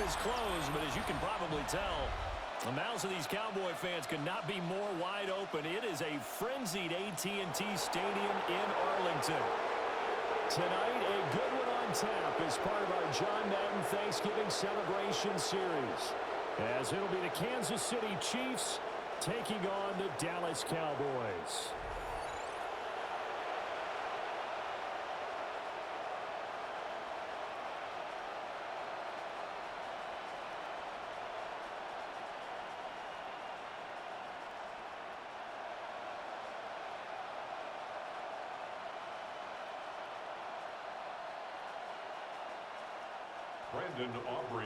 is closed, but as you can probably tell, the mouths of these Cowboy fans could not be more wide open. It is a frenzied AT&T Stadium in Arlington. Tonight, a good one on tap as part of our John Madden Thanksgiving Celebration Series, as it'll be the Kansas City Chiefs taking on the Dallas Cowboys.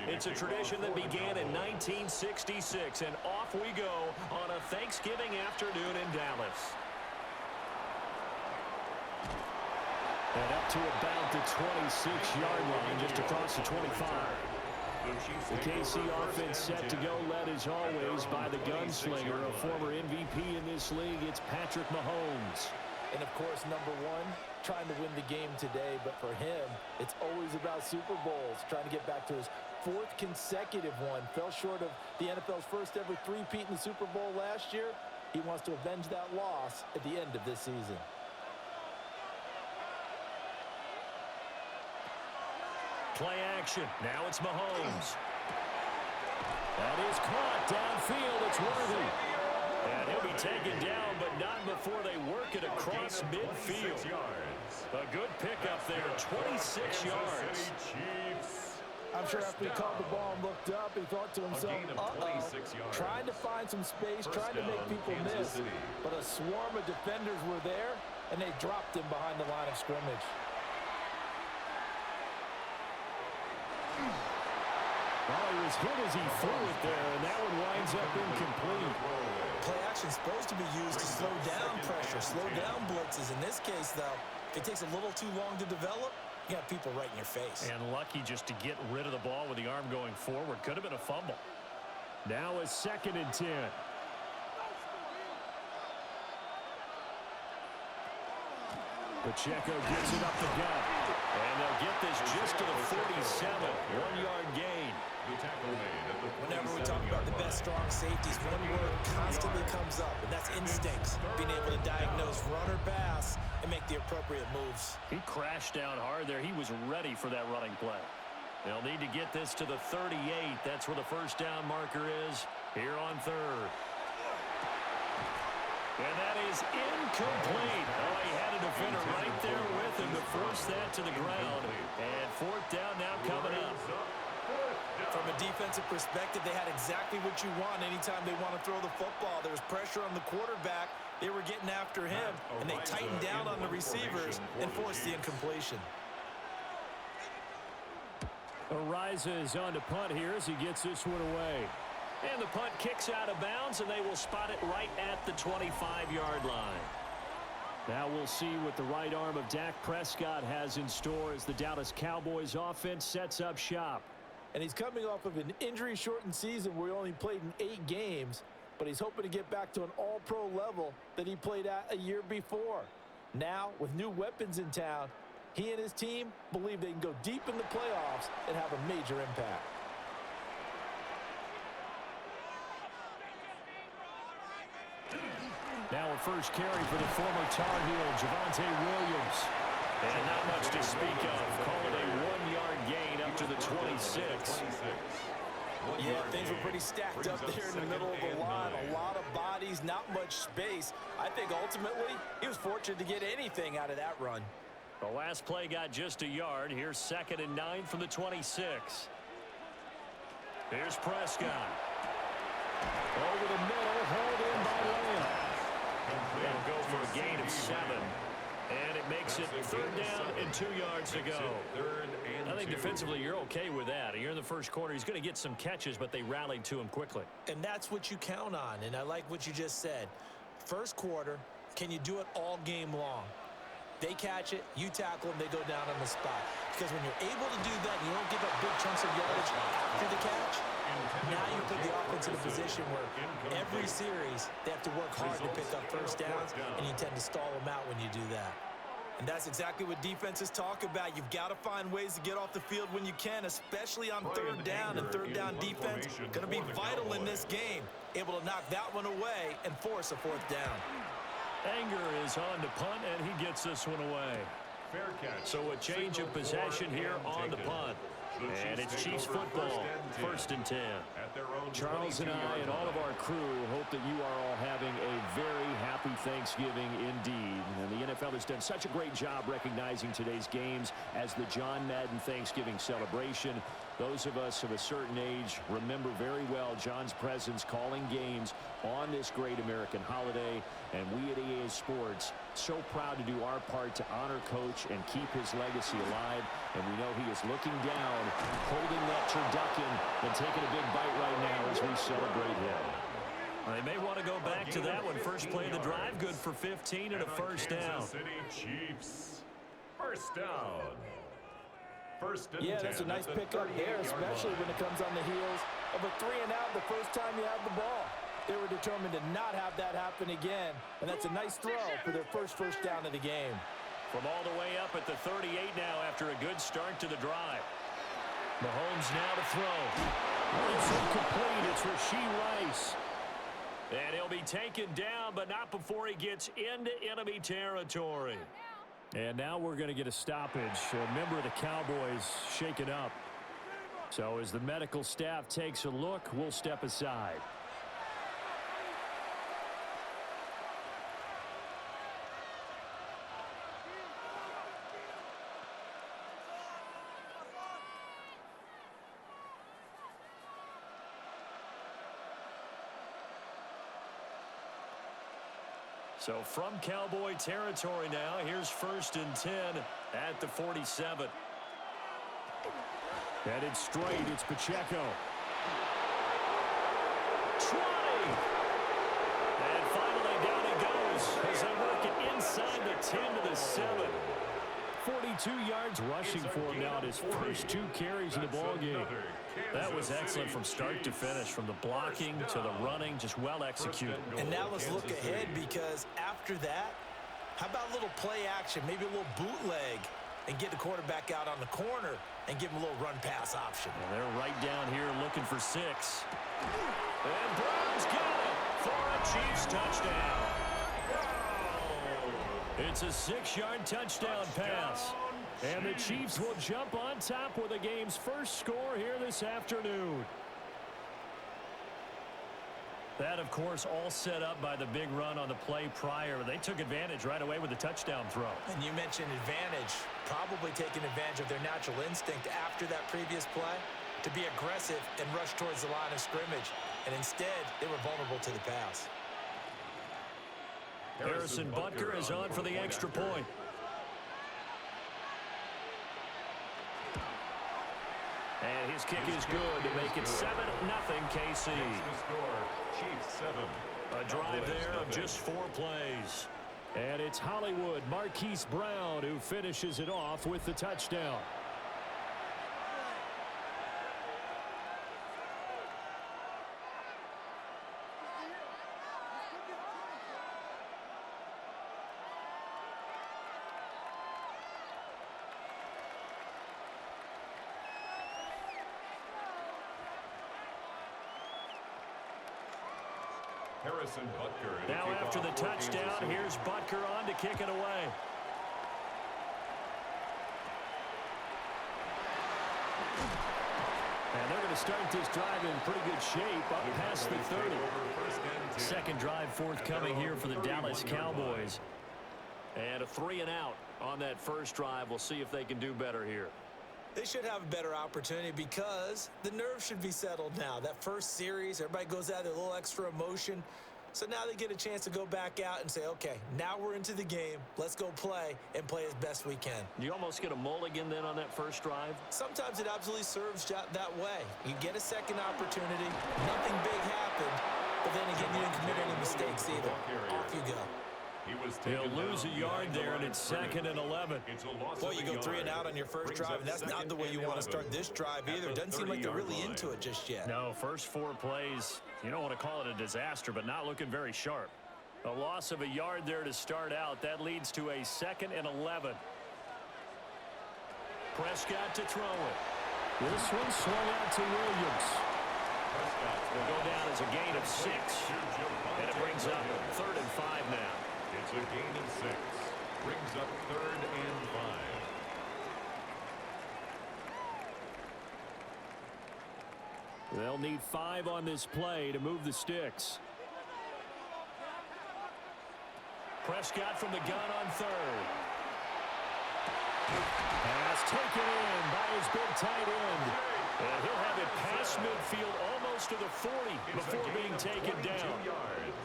It's a tradition that began in 1966, and off we go on a Thanksgiving afternoon in Dallas. And up to about the 26-yard line, just across the 25. The KC offense set to go, led as always by the gunslinger, a former MVP in this league. It's Patrick Mahomes. And, of course, number one, trying to win the game today. But for him, it's always about Super Bowls, trying to get back to his fourth consecutive one. Fell short of the NFL's first ever three-peat in the Super Bowl last year. He wants to avenge that loss at the end of this season. Play action. Now it's Mahomes. That is caught downfield. It's Worthy. And he'll be taken down, but not before they work it across midfield. A good pickup there, 26 yards. I'm sure after he caught the ball and looked up, he thought to himself, trying to find some space, trying to make people miss. But a swarm of defenders were there, and they dropped him behind the line of scrimmage. Well, he was hit as he threw it there, and that one winds up incomplete. Play action is supposed to be used to slow down pressure, slow down blitzes. In this case, though, if it takes a little too long to develop, you got people right in your face. And lucky just to get rid of the ball with the arm going forward. Could have been a fumble. Now a 2nd and 10. Pacheco gets it up the gut. And they'll get this just to the 47. 1-yard gain. Whenever we talk about the best strong safeties, one word constantly comes up, and that's instincts. Being able to diagnose run or pass and make the appropriate moves. He crashed down hard there. He was ready for that running play. They'll need to get this to the 38. That's where the first down marker is here on 3rd. And that is incomplete. Oh, he had a defender right there with him to force that to the ground. And 4th down now coming up. From a defensive perspective, they had exactly what you want anytime they want to throw the football. There was pressure on the quarterback. They were getting after him, and they tightened down on the receivers and forced the incompletion. Ariza is on to punt here as he gets this one away. And the punt kicks out of bounds, and they will spot it right at the 25-yard line. Now we'll see what the right arm of Dak Prescott has in store as the Dallas Cowboys offense sets up shop. And he's coming off of an injury-shortened season where he only played in 8 games, but he's hoping to get back to an all-pro level that he played at a year before. Now, with new weapons in town, he and his team believe they can go deep in the playoffs and have a major impact. Now a first carry for the former Tar Heel, Javonte Williams. And not much to speak of. Call it a 1-yard gain up to the 26. Yeah, things were pretty stacked up there in the middle of the line. A lot of bodies, not much space. I think ultimately he was fortunate to get anything out of that run. The last play got just a yard. Here's 2nd and 9 from the 26. Here's Prescott. Over the middle, hauled in by Lamb. They'll go for a gain of 7. And it makes it 3rd down and 2 yards to go. I think defensively you're okay with that. You're in the first quarter. He's going to get some catches, but they rallied to him quickly. And that's what you count on, and I like what you just said. First quarter, can you do it all game long? They catch it, you tackle them, they go down on the spot. Because when you're able to do that, and you don't give up big chunks of yardage after the catch, now you put the offense in a position where every series they have to work hard to pick up first downs, and you tend to stall them out when you do that. And that's exactly what defenses talk about. You've got to find ways to get off the field when you can, especially on third down. And third down defense going to be vital in this game. Able to knock that one away and force a fourth down. Anger is on to punt, and he gets this one away. Fair catch. So a change of possession here on the punt. And it's Chiefs football, 1st and 10. Charles and I and all of our crew hope that you are all having a very happy Thanksgiving indeed. And the NFL has done such a great job recognizing today's games as the John Madden Thanksgiving celebration. Those of us of a certain age remember very well John's presence calling games on this great American holiday. And we at EA Sports so proud to do our part to honor Coach and keep his legacy alive. And we know he is looking down, holding that turducken and taking a big bite right now as we celebrate him. They may want to go back to that one. First play of the drive, good for 15 and a first down. City Chiefs, first down. First and 10. That's a nice pickup there, especially when it comes on the heels of a 3-and-out the first time you had the ball. They were determined to not have that happen again, and that's a nice throw for their first down of the game. From all the way up at the 38 now after a good start to the drive. Mahomes now to throw. It's incomplete. It's Rashee Rice. And he'll be taken down, but not before he gets into enemy territory. And now we're going to get a stoppage. A member of the Cowboys shaken up. So as the medical staff takes a look, we'll step aside. So from Cowboy territory now, here's 1st and 10 at the 47. Headed straight, it's Pacheco. 20! And finally down he goes as they work it inside the 10 to the 7. 42 yards rushing for him now at his first 2 carries in the ballgame. That was excellent from start to finish, from the blocking to the running, just well executed. And now let's look ahead, because after that, how about a little play action, maybe a little bootleg, and get the quarterback out on the corner and give him a little run-pass option. And they're right down here looking for 6. And Browns got it for a Chiefs touchdown. It's a 6-yard touchdown pass. And the Chiefs will jump on top with the game's first score here this afternoon. That, of course, all set up by the big run on the play prior. They took advantage right away with the touchdown throw. And you mentioned advantage, probably taking advantage of their natural instinct after that previous play to be aggressive and rush towards the line of scrimmage. And instead, they were vulnerable to the pass. Harrison Butker is on for the extra point. And his kick is good to make it 7-0 KC. Chiefs 7. A drive there of just 4 plays. And it's Hollywood Marquise Brown who finishes it off with the touchdown. Harrison Butker. Now after the touchdown, here's Butker on to kick it away. And they're going to start this drive in pretty good shape up past the 30. Second drive forthcoming here for the Dallas Cowboys. And a 3-and-out on that first drive. We'll see if they can do better here. They should have a better opportunity because the nerves should be settled now. That first series, everybody goes out with a little extra emotion. So now they get a chance to go back out and say, okay, now we're into the game. Let's go play and play as best we can. You almost get a mulligan then on that first drive? Sometimes it absolutely serves that way. You get a second opportunity. Nothing big happened. But then again, you didn't commit any mistakes either. Off you go. He'll lose a yard there, and it's 2nd and 11. Boy, you go 3-and-out on your first drive, and that's not the way you want to start this drive either. Doesn't seem like they're really into it just yet. No, first 4 plays, you don't want to call it a disaster, but not looking very sharp. A loss of a yard there to start out. That leads to a 2nd and 11. Prescott to throw it. This one swung out to Williams. Prescott will go down as a gain of 6. And it brings up 3rd and 5 now. It's a gain of 6. Brings up 3rd and 5. They'll need 5 on this play to move the sticks. Prescott from the gun on 3rd. Pass taken in by his big tight end. And he'll have it past midfield almost to the 40 before being taken down.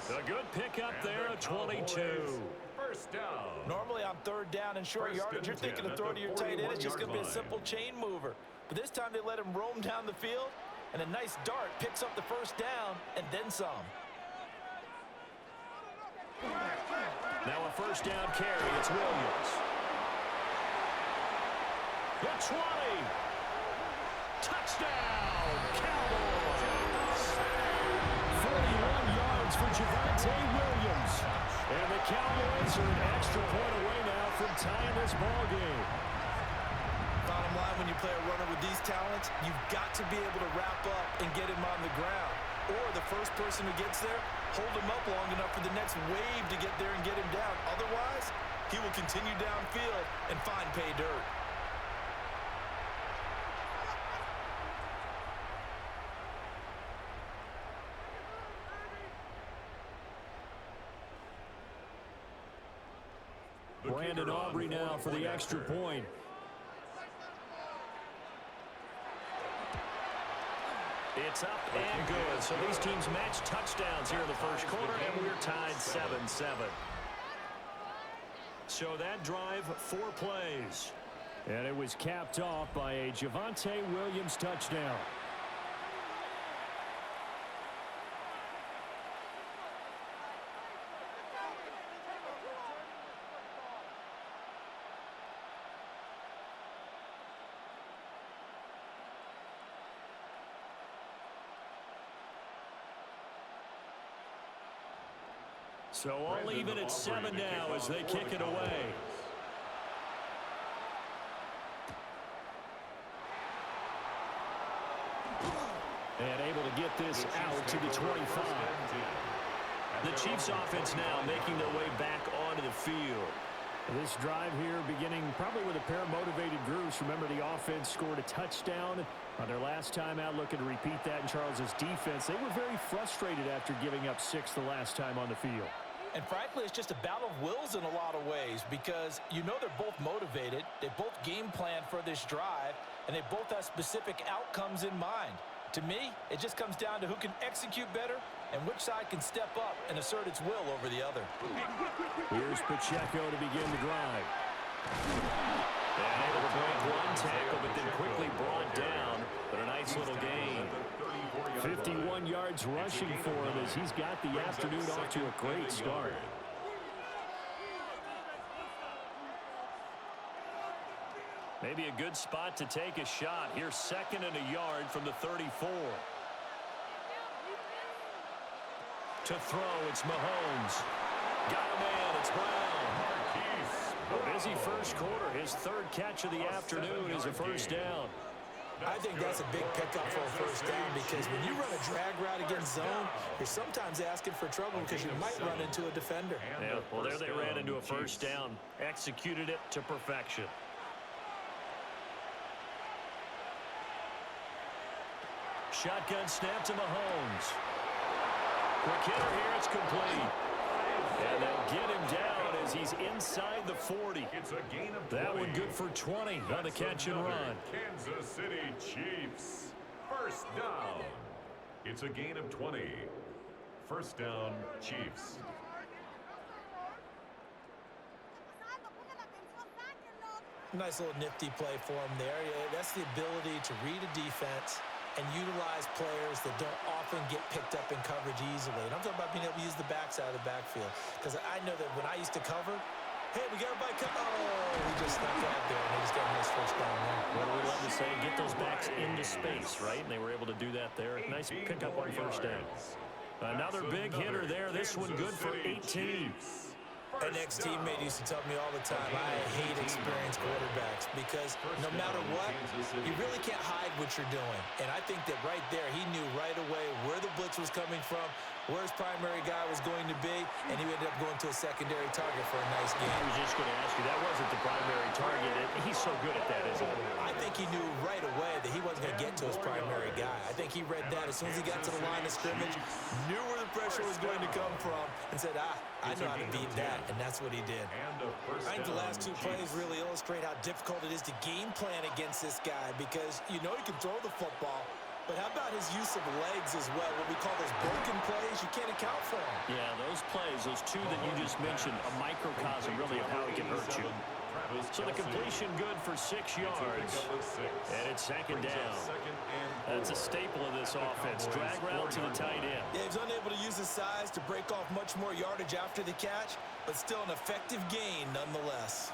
A good pickup there at 22. First down. Normally on 3rd down and short yardage, you're thinking to throw to your tight end. It's just going to be a simple chain mover. But this time they let him roam down the field, and a nice dart picks up the 1st down and then some. Now a 1st down carry. It's Williams. The 20. Touchdown, Cowboys. 41 yards for Javonte Williams. And the Cowboys are an extra point away now from tying this ball game. Bottom line, when you play a runner with these talents, you've got to be able to wrap up and get him on the ground. Or the first person who gets there, hold him up long enough for the next wave to get there and get him down. Otherwise, he will continue downfield and find pay dirt. Brandon Aubrey now for the extra point. It's up and good. So these teams match touchdowns here in the first quarter, and we're tied 7-7. So that drive, 4 plays. And it was capped off by a Javonte Williams touchdown. So all even at 7 now as they kick it away. And able to get this out to the 25. The Chiefs offense now making their way back onto the field. This drive here beginning probably with a pair of motivated groups. Remember, the offense scored a touchdown on their last time out. Looking to repeat that in Charles's defense. They were very frustrated after giving up 6 the last time on the field. And frankly, it's just a battle of wills in a lot of ways because you know they're both motivated. They both game plan for this drive, and they both have specific outcomes in mind. To me, it just comes down to who can execute better and which side can step up and assert its will over the other. Here's Pacheco to begin the drive. And able to break one tackle, but then quickly brought down. But a nice little gain. 51 yards rushing for him as he's got the afternoon off to a great start. Maybe a good spot to take a shot. Here's 2nd and a yard from the 34. To throw, it's Mahomes. Got a man, it's Brown. A busy first quarter. His 3rd catch of the afternoon is a 1st down. I think that's a big pickup for a 1st down because when you run a drag route against zone, you're sometimes asking for trouble because you might run into a defender. Yeah, well, there they ran into a 1st down. Executed it to perfection. Shotgun snap to Mahomes. Quick hitter here, it's complete. And they'll get him down as he's inside the 40. It's a gain of 20. That one good for 20 on the catch and run. Kansas City Chiefs. 1st down. It's a gain of 20. 1st down, Chiefs. Nice little nifty play for him there. That's the ability to read a defense and utilize players that don't often get picked up in coverage easily. And I'm talking about being able to use the backside of the backfield. Because I know that when I used to cover, hey, we got everybody come. Oh, he just snuck out there, and they just got a nice 1st down there. What do we love to say? Get those backs into space, right? And they were able to do that there. Nice pickup on 1st down. Another big hitter there. This one good for 18. An ex-teammate used to tell me all the time, I hate experienced quarterbacks because no matter what, you really can't hide what you're doing. And I think that right there, he knew right away where the blitz was coming from, where his primary guy was going to be, and he ended up going to a secondary target for a nice game. I was just going to ask you, that wasn't the primary target. He's so good at that, isn't he? I think he knew right away that he wasn't going to get to his primary guy. I think he read that as soon as he got to the line of scrimmage, knew where the pressure was going to come from, and said, I know how to beat that, and that's what he did. I think the last two plays really illustrate how difficult it is to game plan against this guy because you know he can throw the football, but how about his use of legs as well? What we call those broken plays, you can't account for them. Yeah, those plays, those two that you just mentioned, a microcosm really of how he can hurt you. So the completion good for 6 yards. And it's second down. That's a staple of this offense. Drag route to the tight end. Yeah, he's unable to use his size to break off much more yardage after the catch, but still an effective gain nonetheless.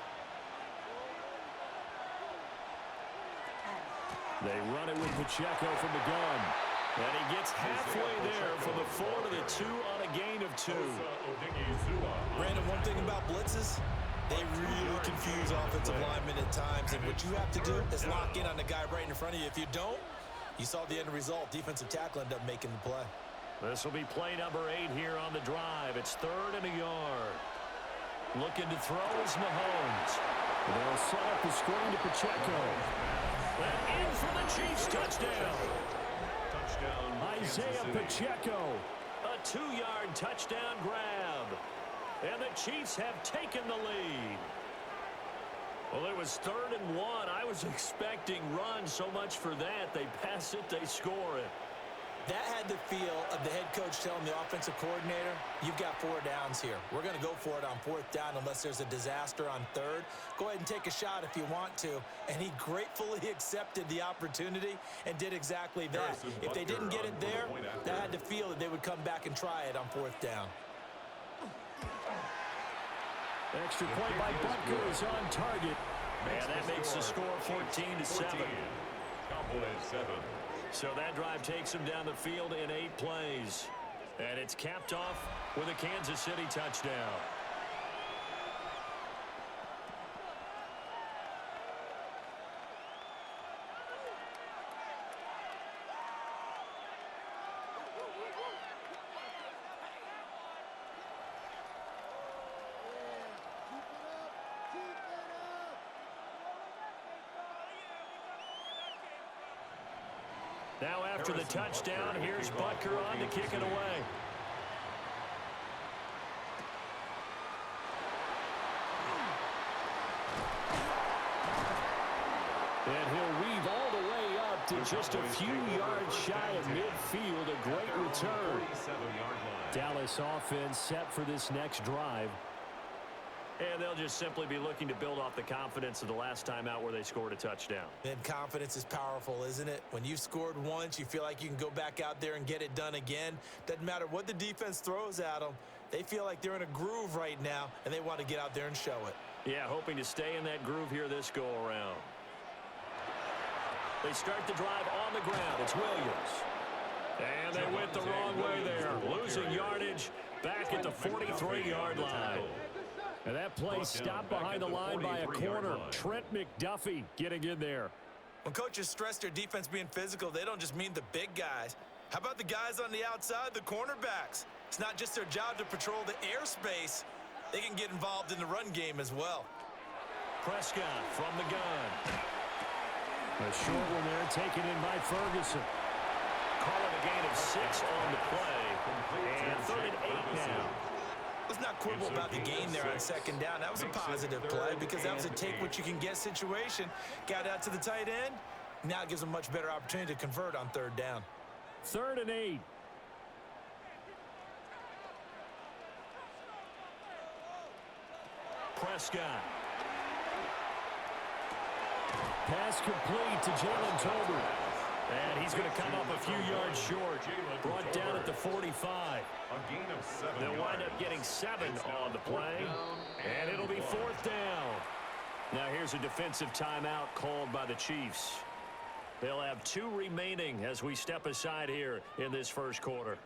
They run it with Pacheco from the gun. And he gets halfway there from the 4 to the 2 on a gain of 2. Brandon, one thing about blitzes, they really confuse offensive linemen at times, and what you have to do is lock in on the guy right in front of you. If you don't, you saw the end result. Defensive tackle ended up making the play. This will be play number 8 here on the drive. It's 3rd and a yard. Looking to throw is Mahomes. They'll set up the screen to Pacheco. And in for the Chiefs touchdown. Isaiah Pacheco. A 2-yard touchdown grab. And the Chiefs have taken the lead. Well, it was 3rd and 1. I was expecting runs, so much for that. They pass it, they score it. That had the feel of the head coach telling the offensive coordinator, you've got 4 downs here. We're going to go for it on 4th down unless there's a disaster on 3rd. Go ahead and take a shot if you want to. And he gratefully accepted the opportunity and did exactly that. If they didn't get it there, that had the feel that they would come back and try it on 4th down. Extra point by Butker is on target. And that makes the score 14-7. Cowboys 7. So that drive takes them down the field in 8 plays. And it's capped off with a Kansas City touchdown. Now after the touchdown, here's Butker on to kick it away. And he'll weave all the way up to just a few yards shy of midfield. A great return. Dallas offense set for this next drive. And they'll just simply be looking to build off the confidence of the last time out where they scored a touchdown. And confidence is powerful, isn't it? When you've scored once, you feel like you can go back out there and get it done again. Doesn't matter what the defense throws at them. They feel like they're in a groove right now, and they want to get out there and show it. Yeah, hoping to stay in that groove here this go-around. They start the drive on the ground. It's Williams. And they went the wrong way there. Losing yardage back at the 43-yard line. And that play stopped behind the line by a corner. Trent McDuffie getting in there. When coaches stress their defense being physical, they don't just mean the big guys. How about the guys on the outside, the cornerbacks? It's not just their job to patrol the airspace. They can get involved in the run game as well. Prescott from the gun. A short one there taken in by Ferguson. Calling a gain of 6 on the play. And 3rd and 8 now. Let's not quibble about the gain there on 2nd down. That was a positive play because that was a take-what-you-can-get situation. Got out to the tight end. Now it gives them a much better opportunity to convert on 3rd down. 3rd and 8. Prescott. Pass complete to Jalen Tolbert. And he's going to come up a few yards short. Brought down at the 45. They'll wind up getting 7 on the play. And it'll be 4th down. Now here's a defensive timeout called by the Chiefs. They'll have 2 remaining as we step aside here in this first quarter.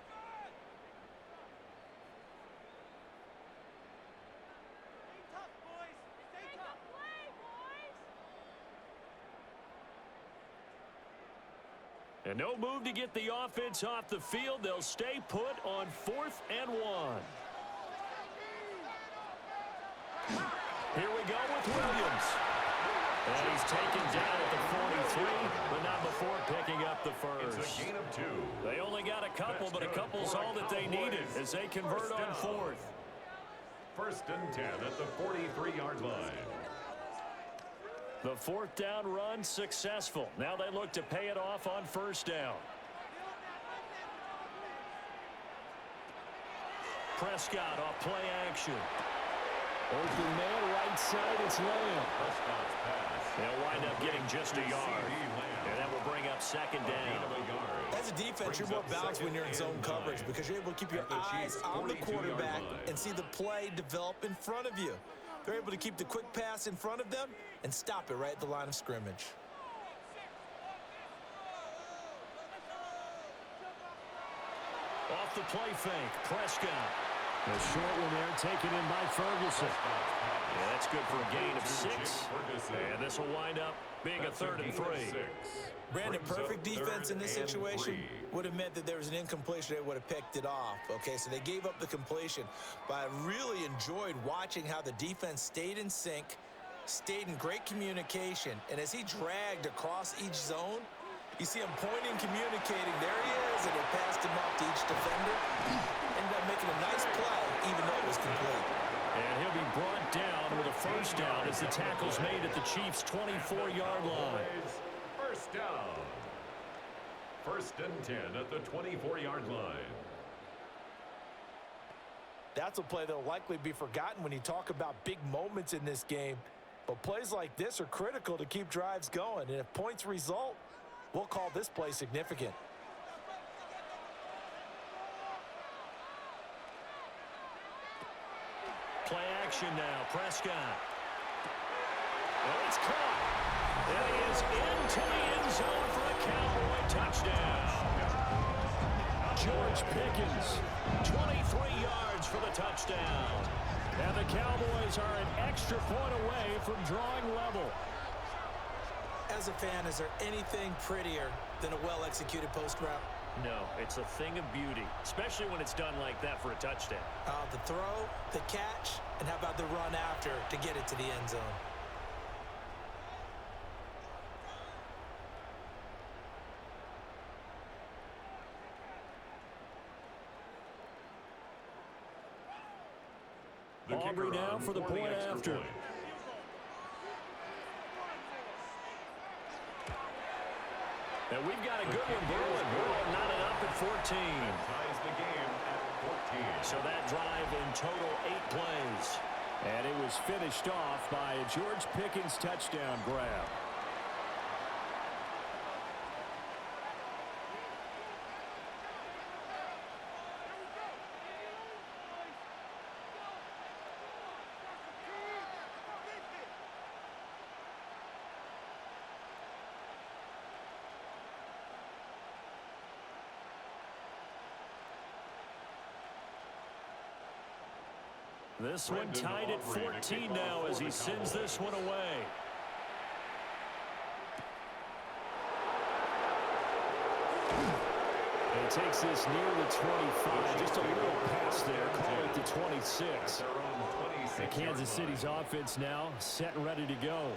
And no move to get the offense off the field. They'll stay put on 4th and 1. Here we go with Williams. And he's taken down at the 43, but not before picking up the first. It's a gain of 2. They only got a couple, but a couple's all that they needed as they convert on 4th. 1st and 10 at the 43-yard line. The 4th down run successful. Now they look to pay it off on 1st down. Prescott off play action. Open man right side, it's Lamb. They'll wind up getting just a yard. And that will bring up 2nd down. As a defense, you're more balanced when you're in zone coverage because you're able to keep your eyes on the quarterback and see the play develop in front of you. They're able to keep the quick pass in front of them and stop it right at the line of scrimmage. Off the play fake, Prescott. The short one there taken in by Ferguson. Yeah, that's good for a gain of 6. And this will wind up being a 3rd and 3. Brandon, perfect defense in this situation would have meant that there was an incompletion. They would have picked it off. Okay, so they gave up the completion. But I really enjoyed watching how the defense stayed in sync, stayed in great communication. And as he dragged across each zone, you see him pointing, communicating. There he is, and they passed him off to each defender. Ended up making a nice play, even though it was complete. And he'll be brought down with a 1st down as the tackle's made at the Chiefs' 24-yard line. 1st down. 1st and 10 at the 24-yard line. That's a play that will likely be forgotten when you talk about big moments in this game. But plays like this are critical to keep drives going. And if points result, we'll call this play significant. Play action now, Prescott. And it's caught. And he is into the end zone for a Cowboy touchdown. George Pickens, 23 yards for the touchdown. And the Cowboys are an extra point away from drawing level. As a fan, is there anything prettier than a well-executed post route? No, it's a thing of beauty, especially when it's done like that for a touchdown. The throw, the catch, and how about the run after to get it to the end zone? Aubrey now for the point after. And we've got a good one brewing. Burrow knotted up at 14. Ties the game at 14. So that drive in total 8 plays. And it was finished off by a George Pickens touchdown grab. This one tied at 14 now as he sends this one away. And he takes this near the 25. Just a little pass there. Call it the 26. And Kansas City's offense now set and ready to go.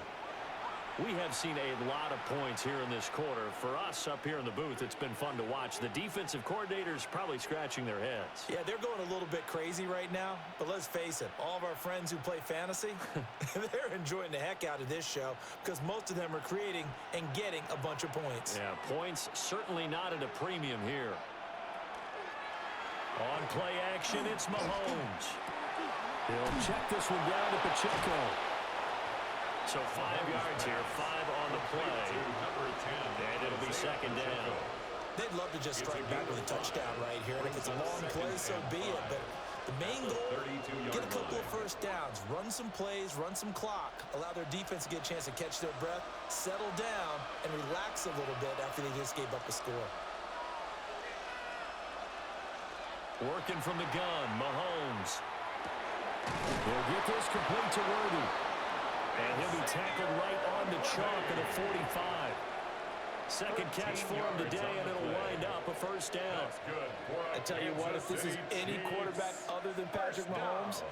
We have seen a lot of points here in this quarter. For us up here in the booth, it's been fun to watch. The defensive coordinators probably scratching their heads. Yeah, they're going a little bit crazy right now. But let's face it, all of our friends who play fantasy, they're enjoying the heck out of this show because most of them are creating and getting a bunch of points. Yeah, points certainly not at a premium here. On play action, it's Mahomes. He'll check this one down to Pacheco. So 5 yards here, 5 on the play. And it'll be second down. They'd love to just strike back with a touchdown right here. And if it's a long play, so be it. But the main goal, get a couple of first downs, run some plays, run some clock, allow their defense to get a chance to catch their breath, settle down, and relax a little bit after they just gave up a score. Working from the gun, Mahomes. He'll get this complete to Worthy. And he'll be tackled right on the chalk at the 45. Second catch for him today, and it'll wind up a first down. I tell you what, if this is any quarterback other than Patrick Mahomes,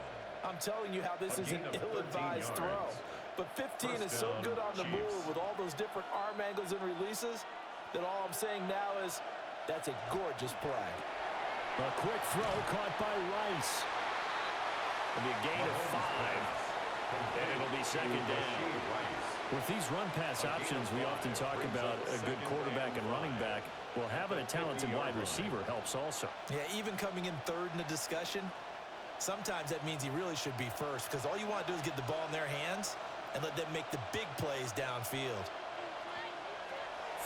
I'm telling you how this is an ill-advised throw. But 15 is so good on the move with all those different arm angles and releases that all I'm saying now is that's a gorgeous play. A quick throw caught by Rice. It'll be a gain of 5, and it'll be second down. With these run-pass options, we often talk about a good quarterback and running back. Well, having a talented wide receiver helps also. Yeah, even coming in third in the discussion, sometimes that means he really should be first because all you want to do is get the ball in their hands and let them make the big plays downfield.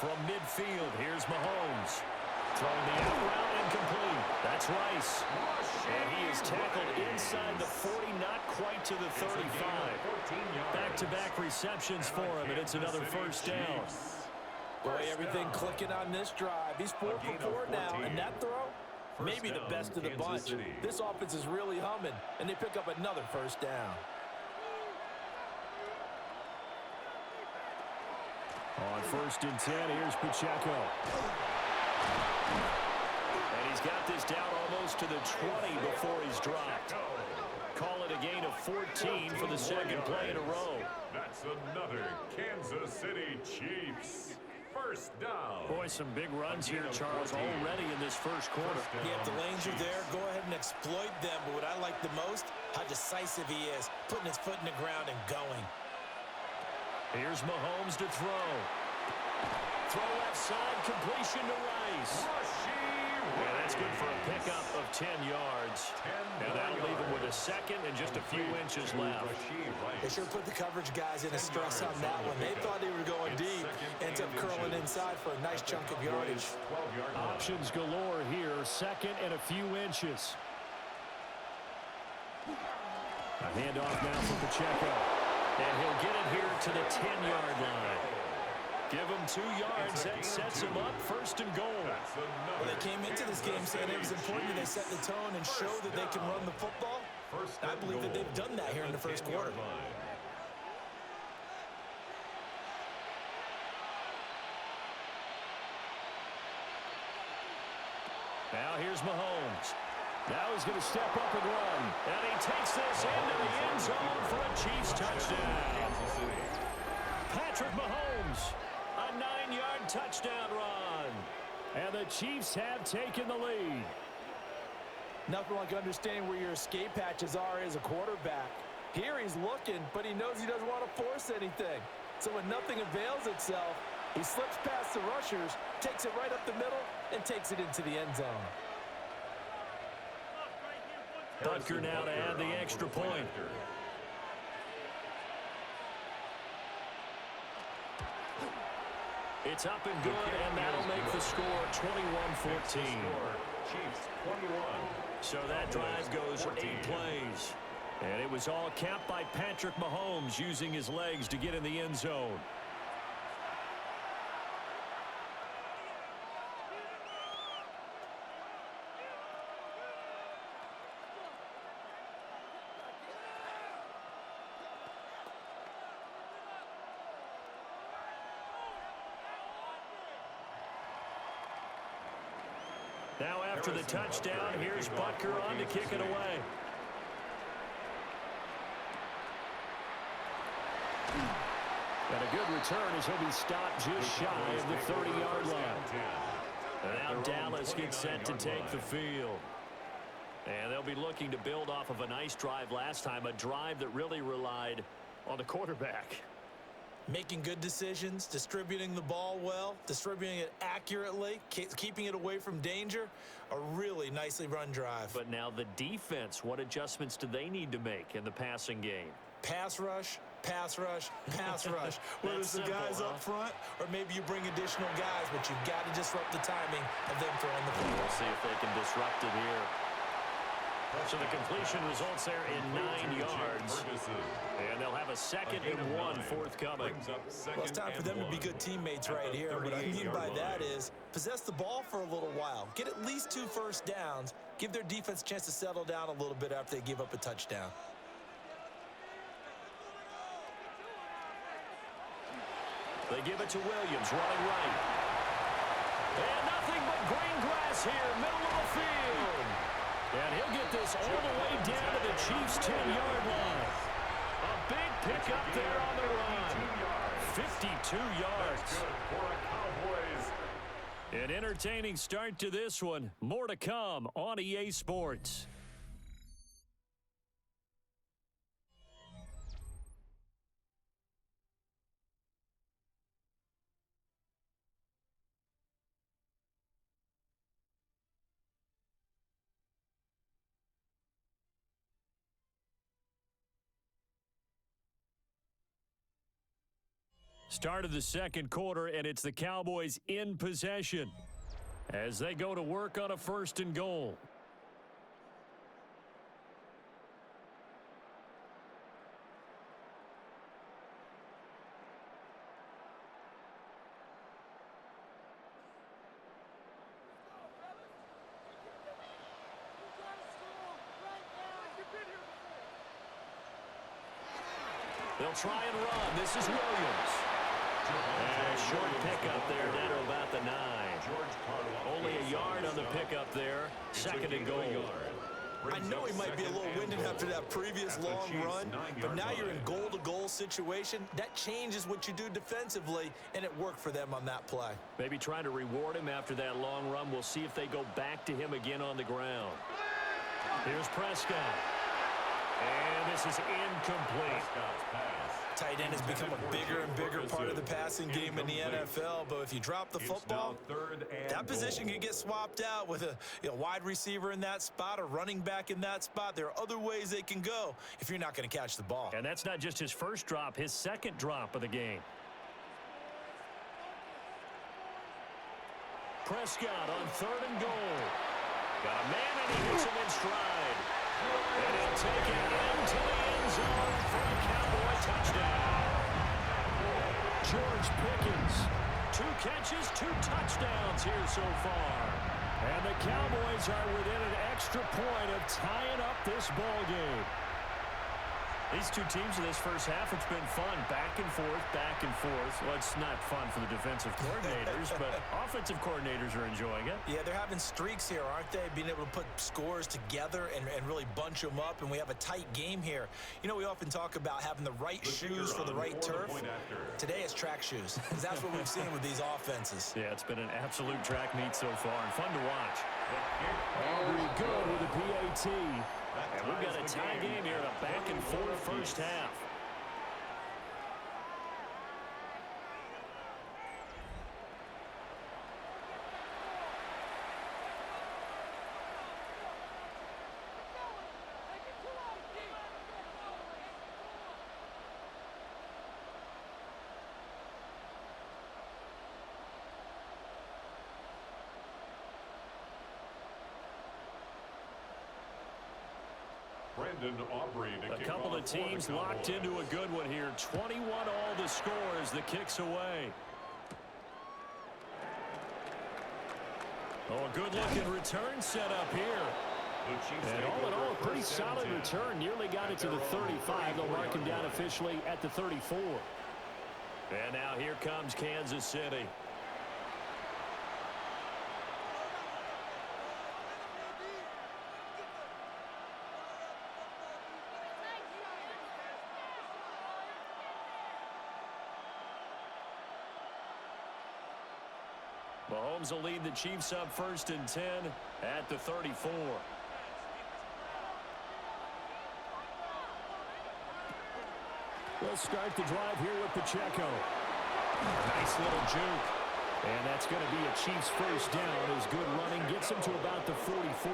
From midfield, here's Mahomes. Throwing the out route incomplete. That's Rice. And he is tackled inside the 40, not quite to the 35. Back-to-back receptions for him, and it's another first down. Boy, everything clicking on this drive. He's 4 for 4 now, and that throw, maybe the best of the bunch. This offense is really humming, and they pick up another first down. On 1st and 10, here's Pacheco. And he's got this down almost to the 20 before he's dropped. Call it a gain of 14 for the second play in a row. That's another Kansas City Chiefs. First down. Boy, some big runs here, Charles, already in this first quarter. Yeah, if the lanes are there, go ahead and exploit them. But what I like the most, how decisive he is, putting his foot in the ground and going. Here's Mahomes to throw. Throw left side, completion to Rice. Yeah, that's good for a pickup of 10 yards. And that'll leave him with a second and just a few inches left. They sure put the coverage guys in a stress on that one. They thought they were going deep. Ends up curling inside for a nice chunk of yardage. Options galore here. Second and a few inches. A handoff now for Pacheco. And he'll get it here to the 10-yard line. Give him 2 yards. That sets him up 1st and goal. Well, they came into this game saying it was important that they set the tone and show that they can run the football. I believe that they've done that here in the first quarter. Now here's Mahomes. Now he's going to step up and run. And he takes this into the end zone for a Chiefs touchdown. Patrick Mahomes, a 9-yard touchdown run. And the Chiefs have taken the lead. Nothing like understanding where your escape hatches are as a quarterback. Here he's looking, but he knows he doesn't want to force anything. So when nothing avails itself, he slips past the rushers, takes it right up the middle, and takes it into the end zone. Butker now to add the extra point. It's up and good, and that'll make the score 21-14. So that drive goes 8 plays. And it was all capped by Patrick Mahomes using his legs to get in the end zone. Now after the touchdown, here's Butker on to kick it away. And a good return as he'll be stopped just shy of the 30-yard line. And now Dallas gets set to take the field. And they'll be looking to build off of a nice drive last time, a drive that really relied on the quarterback. Making good decisions, distributing the ball well, distributing it accurately, keeping it away from danger. A really nicely run drive. But now the defense, what adjustments do they need to make in the passing game? Pass rush, pass rush, pass rush. Whether it's the guys up front or maybe you bring additional guys, but you've got to disrupt the timing of them throwing the football. We'll see if they can disrupt it here. So the completion results there in 9 yards. And they'll have a 2nd and 1 forthcoming. Well, it's time for them to be good teammates right here. What I mean by that is possess the ball for a little while. Get at least 2 first downs. Give their defense a chance to settle down a little bit after they give up a touchdown. They give it to Williams, running right. And nothing but green grass here, middle of the field. And he'll get this all the way down to the Chiefs' 10-yard line. A big pickup there on the run. 52 yards. For a Cowboys. An entertaining start to this one. More to come on EA Sports. Start of the second quarter, and it's the Cowboys in possession as they go to work on a 1st and goal. They'll try and run. This is Williams. And a short pickup there down to about the 9. Only a yard on the pickup there. 2nd and goal. I know he might be a little winded after that previous long run, but now you're in goal-to-goal situation. That changes what you do defensively, and it worked for them on that play. Maybe trying to reward him after that long run. We'll see if they go back to him again on the ground. Here's Prescott. And this is incomplete. Tight end has become a bigger and bigger part of the passing game in the NFL, but if you drop the football, that position can get swapped out with a wide receiver in that spot, a running back in that spot. There are other ways they can go if you're not going to catch the ball. And that's not just his first drop, his 2nd drop of the game. Prescott on 3rd and goal. Got a man and he hits him in stride. And he'll take it into the end zone for a Cowboy touchdown. George Pickens, 2 catches, 2 touchdowns here so far. And the Cowboys are within an extra point of tying up this ball game. These two teams in this first half, it's been fun. Back and forth, back and forth. Well, it's not fun for the defensive coordinators, but offensive coordinators are enjoying it. Yeah, they're having streaks here, aren't they? Being able to put scores together and really bunch them up, and we have a tight game here. You know, we often talk about having the right shoes for the right turf. Today it's track shoes, because that's what we've seen with these offenses. Yeah, it's been an absolute track meet so far, and fun to watch. Aubrey good with a PAT. And we've got a tie game here in a back-and-forth first half. A couple of teams locked into a good one here. 21 all the score as the kick's away. Oh, a good-looking return set up here. And all in all, a pretty solid return. Nearly got it to the 35. They'll mark him down officially at the 34. And now here comes Kansas City. Mahomes will lead the Chiefs up 1st and 10 at the 34. They'll start the drive here with Pacheco. Nice little juke. And that's going to be a Chiefs first down as good running gets him to about the 44.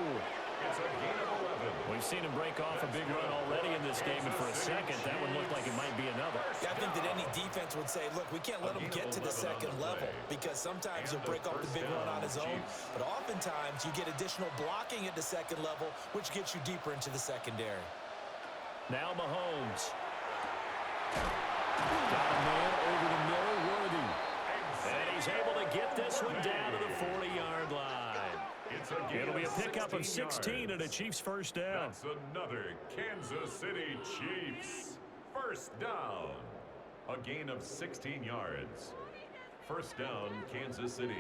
It's a gain of 11. We've seen him break off a big run already in this game, and for a second, that one looked like it might be another. Yeah, I think that any defense would say, look, we can't let him get to the 2nd level, because sometimes he'll break off the big run on his own, but oftentimes you get additional blocking at the 2nd level, which gets you deeper into the secondary. Now Mahomes. Got a man over the middle, Worthy. And he's able to get this one down to the 40-yard line. It'll be a pickup of 16 and a Chiefs first down. That's another Kansas City Chiefs first down. A gain of 16 yards. First down, Kansas City.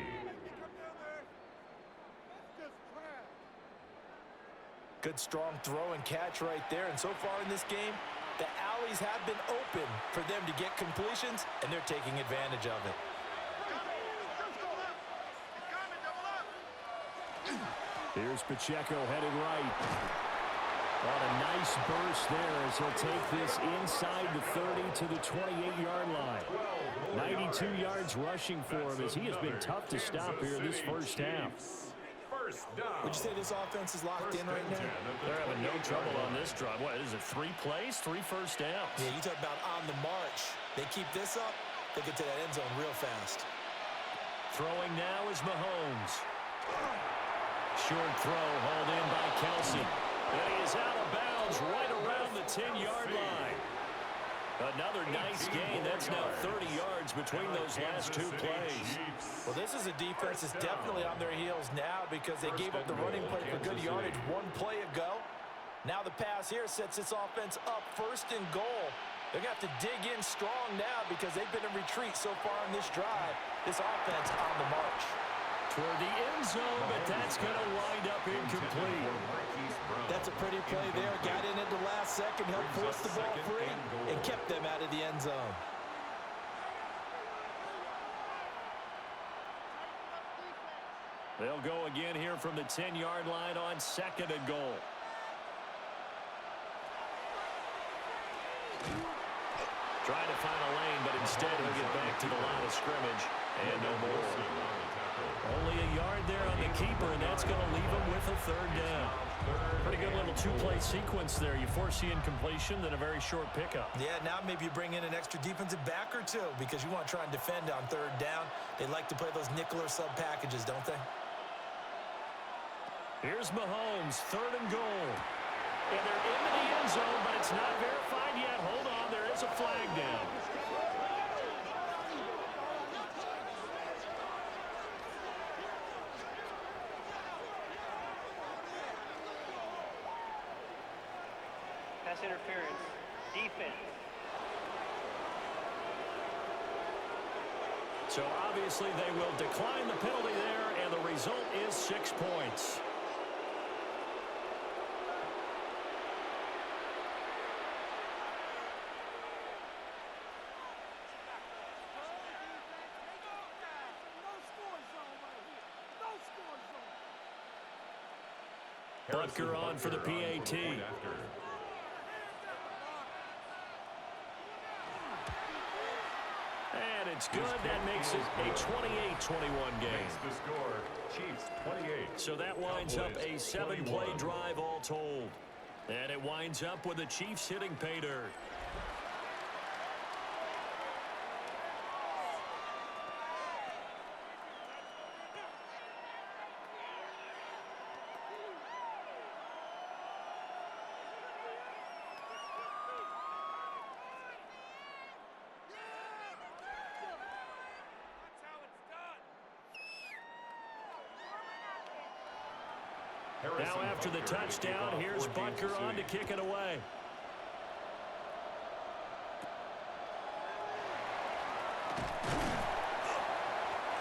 Good strong throw and catch right there. And so far in this game, the alleys have been open for them to get completions, and they're taking advantage of it. Here's Pacheco headed right. On a nice burst there as he'll take this inside the 30 to the 28-yard line. 92 yards rushing for him as he has been tough to stop here this first half. Would you say this offense is locked in right now? They're having no trouble on this drive. What is it, 3 plays, 3 first downs? Yeah, you talk about on the march. They keep this up, they get to that end zone real fast. Throwing now is Mahomes. Short throw hauled in by Kelsey. And he is out of bounds right around the 10-yard line. Another nice gain. That's now 30 yards between those last 2 plays. Well, this is a defense that's definitely on their heels now because they gave up the running play for good yardage 1 play ago. Now the pass here sets this offense up 1st and goal. They're going to have to dig in strong now because they've been in retreat so far in this drive. This offense on the march. Toward the end zone, but that's going to wind up incomplete. That's a pretty play there. Got in at the last second, helped force the ball free, and kept them out of the end zone. They'll go again here from the 10-yard line on 2nd and goal. Trying to find a lane, but instead he'll get back to the line of scrimmage. And no more. Only a yard there on the keeper, and that's going to leave him with a 3rd down. Pretty good little 2-play sequence there. You force the incompletion, then a very short pickup. Yeah, now maybe you bring in an extra defensive back or 2 because you want to try and defend on 3rd down. They like to play those nickel or sub packages, don't they? Here's Mahomes, 3rd and goal. And they're into the end zone, but it's not verified yet. Hold on, there is a flag down. Pass interference. Defense. So obviously they will decline the penalty there, and the result is 6 points. Butker on for the PAT. And it's good. That makes it a 28-21 game. The score, Chiefs 28. So that winds up a 7-play drive all told. And it winds up with the Chiefs hitting pay dirt. Now after the touchdown, here's Butker on to kick it away.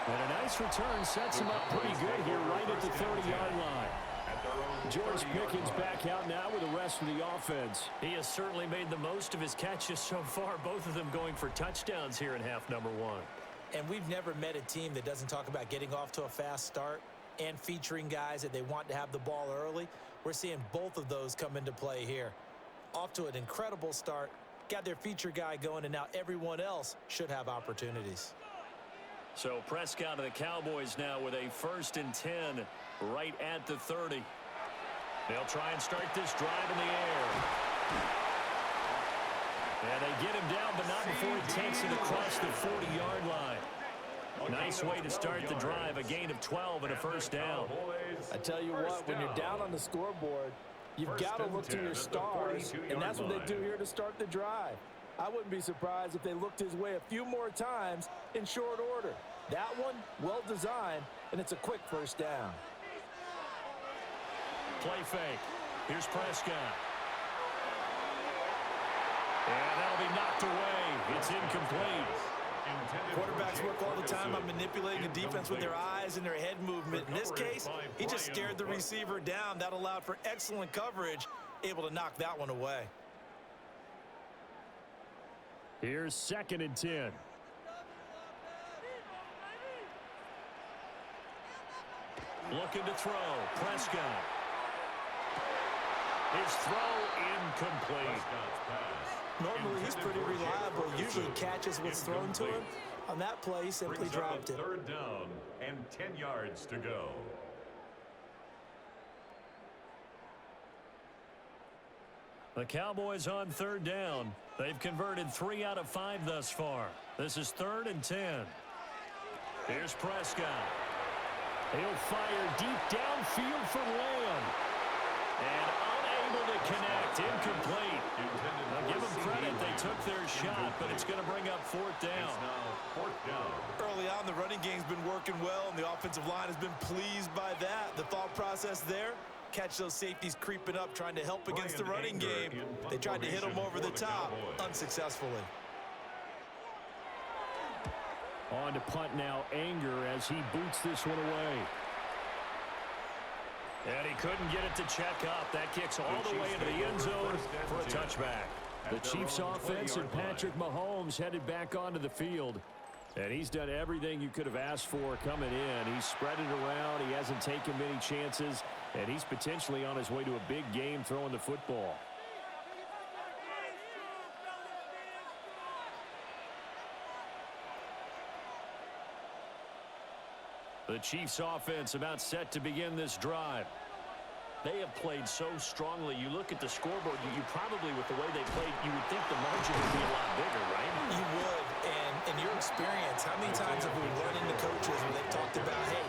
And a nice return sets him up pretty good here right at the 30-yard line. George Pickens back out now with the rest of the offense. He has certainly made the most of his catches so far, both of them going for touchdowns here in half number 1. And we've never met a team that doesn't talk about getting off to a fast start and featuring guys that they want to have the ball early. We're seeing both of those come into play here. Off to an incredible start, got their feature guy going, and now everyone else should have opportunities. So Prescott of the Cowboys now with a 1st and 10 right at the 30. They'll try and start this drive in the air. And they get him down, but not before he takes it across the 40-yard line. Nice way to start the drive, a gain of 12 and a 1st down. I tell you what, when you're down on the scoreboard, you've got to look to your stars, and that's what they do here to start the drive. I wouldn't be surprised if they looked his way a few more times in short order. That one, well designed, and it's a quick 1st down. Play fake. Here's Prescott. And that'll be knocked away. It's incomplete. Quarterbacks work all the time on manipulating the defense with their eyes and their head movement. In this case, he just stared the receiver down. That allowed for excellent coverage, able to knock that one away. Here's 2nd and 10. Looking to throw. Prescott. His throw incomplete. Normally, he's pretty reliable. Usually catches what's thrown to him. On that play, he simply dropped it. 3rd down and 10 yards to go. The Cowboys on 3rd down. They've converted 3 out of 5 thus far. This is 3rd and 10. Here's Prescott. He'll fire deep downfield for Lamb. And unable to connect. Incomplete. Now give them credit. They took their shot, but it's going to bring up 4th down. It's now 4th down. Early on, the running game's been working well, and the offensive line has been pleased by that. The thought process there, catch those safeties creeping up, trying to help against the running game. They tried to hit them over the top, unsuccessfully. On to punt now, Anger, as he boots this one away. And he couldn't get it to check up. That kicks all the way into the end zone for a touchback. The Chiefs offense and Patrick Mahomes headed back onto the field. And he's done everything you could have asked for coming in. He's spread it around. He hasn't taken many chances. And he's potentially on his way to a big game throwing the football. The Chiefs offense about set to begin this drive. They have played so strongly. You look at the scoreboard, you probably, with the way they played, you would think the margin would be a lot bigger, right? You would. And in your experience, how many times have we run into coaches where they've talked about, hey,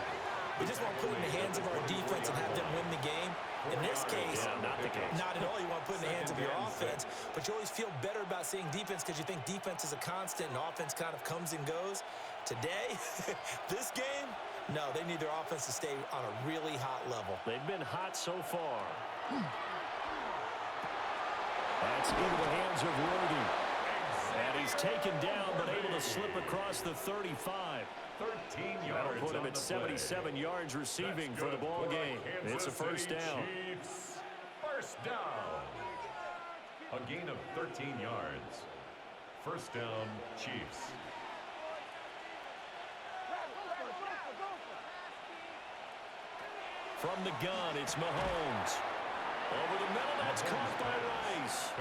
we just want to put it in the hands of our defense and have them win the game? In this case, not the case. Not at all. You want to put it in the hands of your offense, but you always feel better about seeing defense because you think defense is a constant and offense kind of comes and goes. Today, this game, no, they need their offense to stay on a really hot level. They've been hot so far. That's into the hands of Worthy. And he's taken down, but able to slip across the 35. 13 yards. That'll put him at 77 yards receiving for the ball game. It's a 1st down. Chiefs. 1st down. A gain of 13 yards. 1st down, Chiefs. From the gun, it's Mahomes. Over the middle, that's caught by Rice.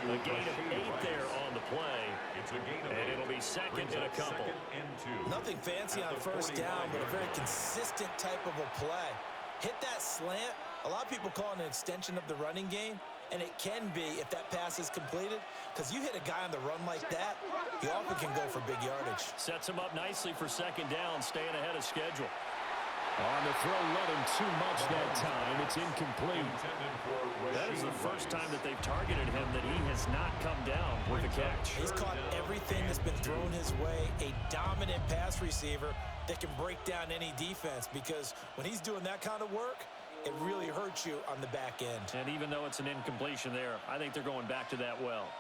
A gain of 8 there on the play. It's a gain of 8. And it'll be 2nd and a couple. 2nd and 2. Nothing fancy on 1st down, but a very consistent type of a play. Hit that slant. A lot of people call it an extension of the running game, and it can be if that pass is completed, because you hit a guy on the run like that, he often can go for big yardage. Sets him up nicely for 2nd down, staying ahead of schedule. On the throw, let him too much that time. It's incomplete. That is the first time that they've targeted him that he has not come down with a catch. He's caught everything that's been thrown his way. A dominant pass receiver that can break down any defense, because when he's doing that kind of work, it really hurts you on the back end. And even though it's an incompletion there, I think they're going back to that well.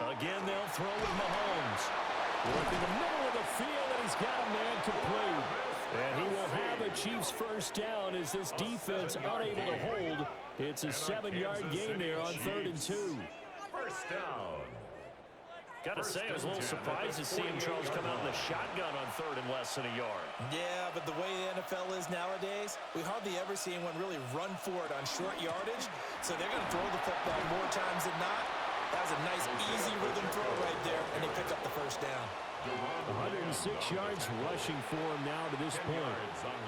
Again, they'll throw with Mahomes. Working the middle of the field, and he's got a man complete. And he will have a Chiefs 1st down as this defense unable to hold. It's a 7-yard gain there on 3rd and 2. 1st down. Got to say, I was a little surprised to see him, Charles, come out in the shotgun on 3rd and less than a yard. Yeah, but the way the NFL is nowadays, we hardly ever see anyone really run for it on short yardage. So they're going to throw the football more times than not. That was a nice, easy rhythm throw right there, and they pick up the 1st down. 106 yards rushing for him now to this point.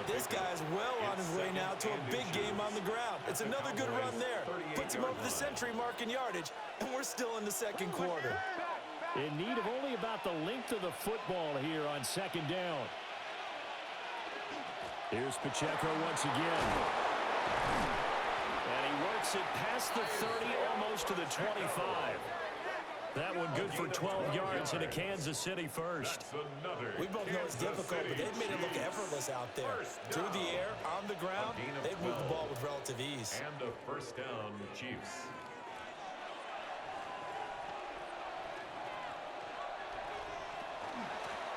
This guy's well on his way now to a big game on the ground. It's another good run there. Puts him over the century mark in yardage, and we're still in the 2nd quarter. In need of only about the length of the football here on 2nd down. Here's Pacheco once again. And he works it past the 30, almost to the 25. That one good for 12 yards in a Kansas City 1st. We both know it's difficult, but they've made it look effortless out there. Through the air, on the ground, they've moved the ball with relative ease. And a 1st down, Chiefs.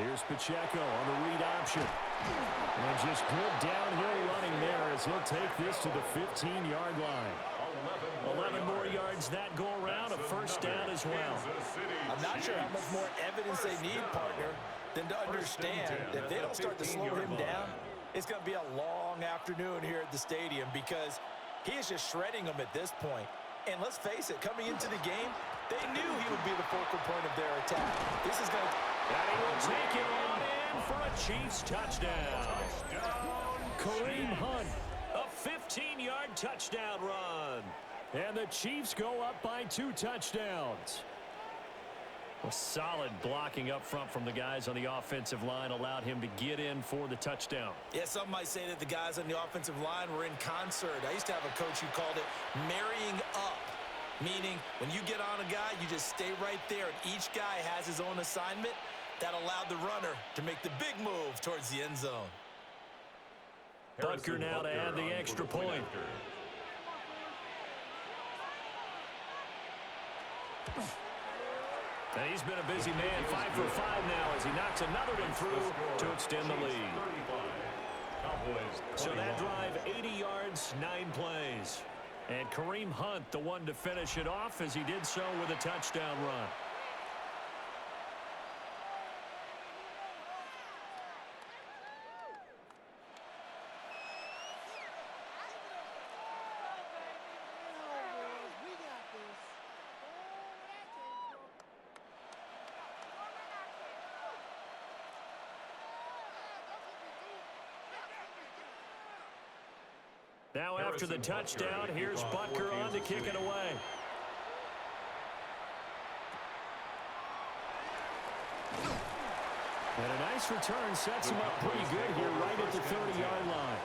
Here's Pacheco on the read option. And just good downhill running there as he'll take this to the 15-yard line. 11 more yards that go around, a first down as well. I'm not sure how much more evidence they need, partner, than to understand that if they don't start to slow him down, it's going to be a long afternoon here at the stadium because he is just shredding them at this point. And let's face it, coming into the game, they knew he would be the focal point of their attack. This is going to... And he will take it on in for a Chiefs touchdown. Kareem Hunt, a 15-yard touchdown run. And the Chiefs go up by 2 touchdowns. Well, solid blocking up front from the guys on the offensive line allowed him to get in for the touchdown. Yeah, some might say that the guys on the offensive line were in concert. I used to have a coach who called it marrying up, meaning when you get on a guy, you just stay right there, and each guy has his own assignment. That allowed the runner to make the big move towards the end zone. Butker now to add the extra point. And he's been a busy man, 5 for 5 now as he knocks another one through to extend the lead. So that drive, 80 yards, 9 plays. And Kareem Hunt, the one to finish it off as he did so with a touchdown run. Now after the touchdown, here's Butker on to kick it away. And a nice return sets him up pretty good here right at the 30-yard line.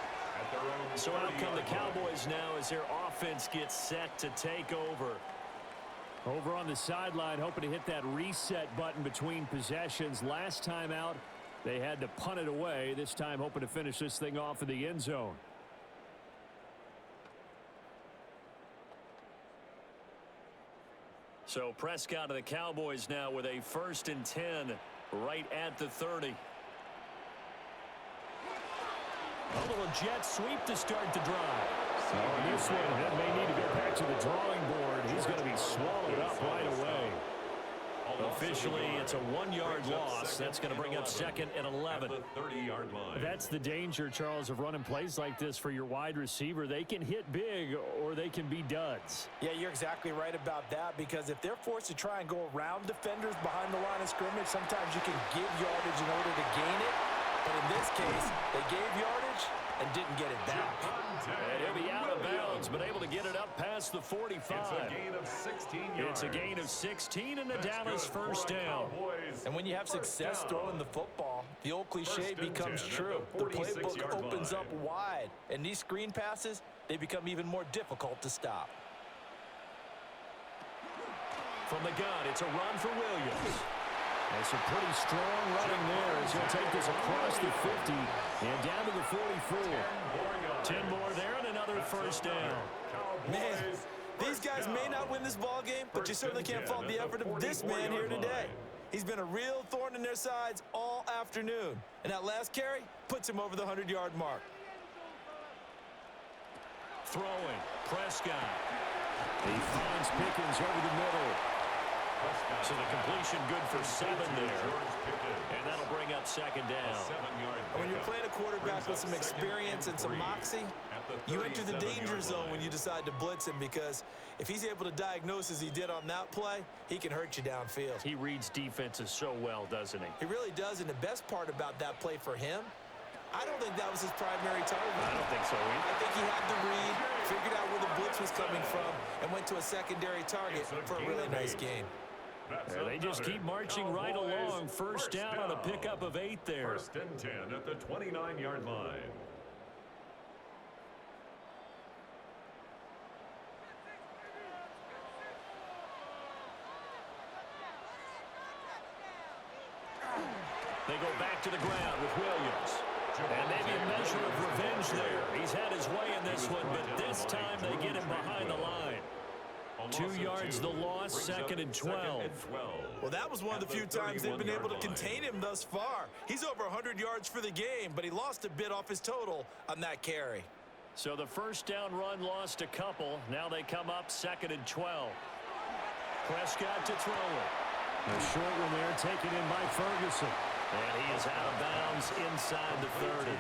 So out come the Cowboys now as their offense gets set to take over. Over on the sideline, hoping to hit that reset button between possessions. Last time out, they had to punt it away. This time hoping to finish this thing off in the end zone. So Prescott of the Cowboys now with a 1st and 10 right at the 30. A little jet sweep to start the drive. So this one that may need to get back to the drawing board. He's going to be swallowed up right away. Officially, it's a 1-yard loss. That's going to bring up 2nd and 11. That's the danger, Charles, of running plays like this for your wide receiver. They can hit big or they can be duds. Yeah, you're exactly right about that because if they're forced to try and go around defenders behind the line of scrimmage, sometimes you can give yardage in order to gain it. But in this case, they gave yardage and didn't get it back. And he'll be out of bounds, but able to get it up past the 45. It's a gain of 16 yards. It's a gain of 16 and the Dallas first down. And when you have success throwing the football, the old cliche becomes true. The playbook opens up wide, and these screen passes, they become even more difficult to stop. From the gun, it's a run for Williams. That's a pretty strong running there as he'll take this across the 50 and down to the 44. 10 more there and another first down. Man, these guys may not win this ball game, but you certainly can't fault the effort of this man here today. He's been a real thorn in their sides all afternoon. And that last carry puts him over the 100-yard mark. Throwing, Prescott. He finds Pickens over the middle. So the completion good for 7 there. And that'll bring up 2nd down. When you're playing a quarterback with some experience and some moxie, you enter the danger zone when you decide to blitz him because if he's able to diagnose as he did on that play, he can hurt you downfield. He reads defenses so well, doesn't he? He really does, and the best part about that play for him, I don't think that was his primary target. I don't think so either. I think he had the read, figured out where the blitz was coming from, and went to a secondary target for a really nice game. They just keep marching right along. First down on a pickup of 8 there. 1st and 10 at the 29-yard line. They go back to the ground with Williams. And maybe a measure of revenge there. He's had his way in this one, but this time they get him behind the line. 2 yards the loss, second and 12. Well, that was one of the few times they've been able to contain him thus far. He's over 100 yards for the game, but he lost a bit off his total on that carry. So the first down run lost a couple. Now they come up second and 12. Prescott to throw it. A short one there taken in by Ferguson. And he is out of bounds inside the 30.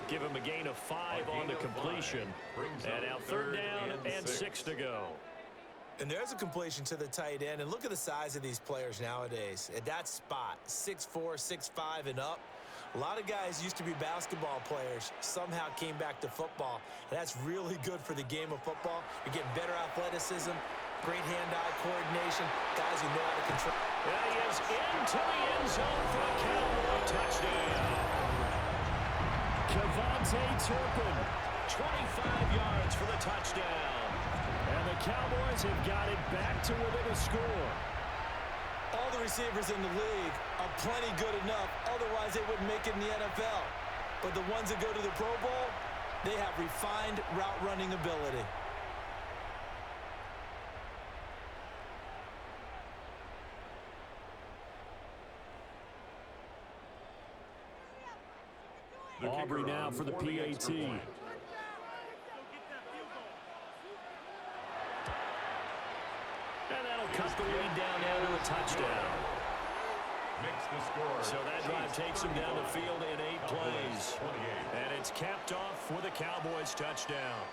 Give him a gain of 5 on the completion. And now third down and 6 to go. And there's a completion to the tight end. And look at the size of these players nowadays. At that spot, 6'4", 6'5", and up. A lot of guys used to be basketball players, somehow came back to football. And that's really good for the game of football. You're getting better athleticism, great hand-eye coordination, guys who know how to control. There he is into the end zone for a Cowboy touchdown. Kevontae Turpin, 25 yards for the touchdown. And the Cowboys have got it back to within a score. All the receivers in the league are plenty good enough, otherwise they wouldn't make it in the NFL. But the ones that go to the Pro Bowl, they have refined route running ability. Aubrey now for the PAT. And that'll cut the lead down now to a touchdown. So that drive takes him down the field in 8 plays. And it's capped off with a Cowboys touchdown.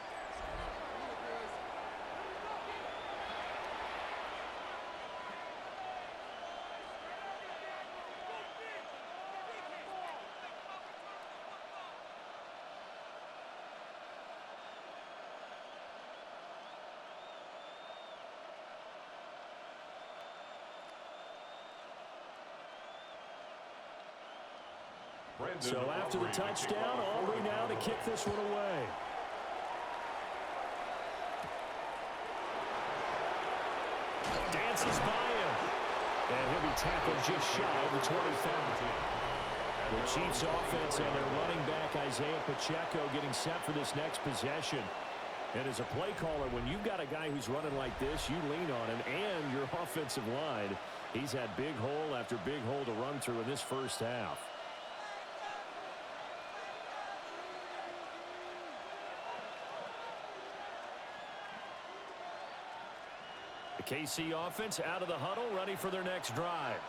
So after the touchdown, Aubrey now to kick this one away. Dances by him. And he'll be tackled just shy of the 25. The Chiefs offense and their running back Isaiah Pacheco getting set for this next possession. And as a play caller, when you've got a guy who's running like this, you lean on him and your offensive line. He's had big hole after big hole to run through in this first half. KC offense out of the huddle, ready for their next drive.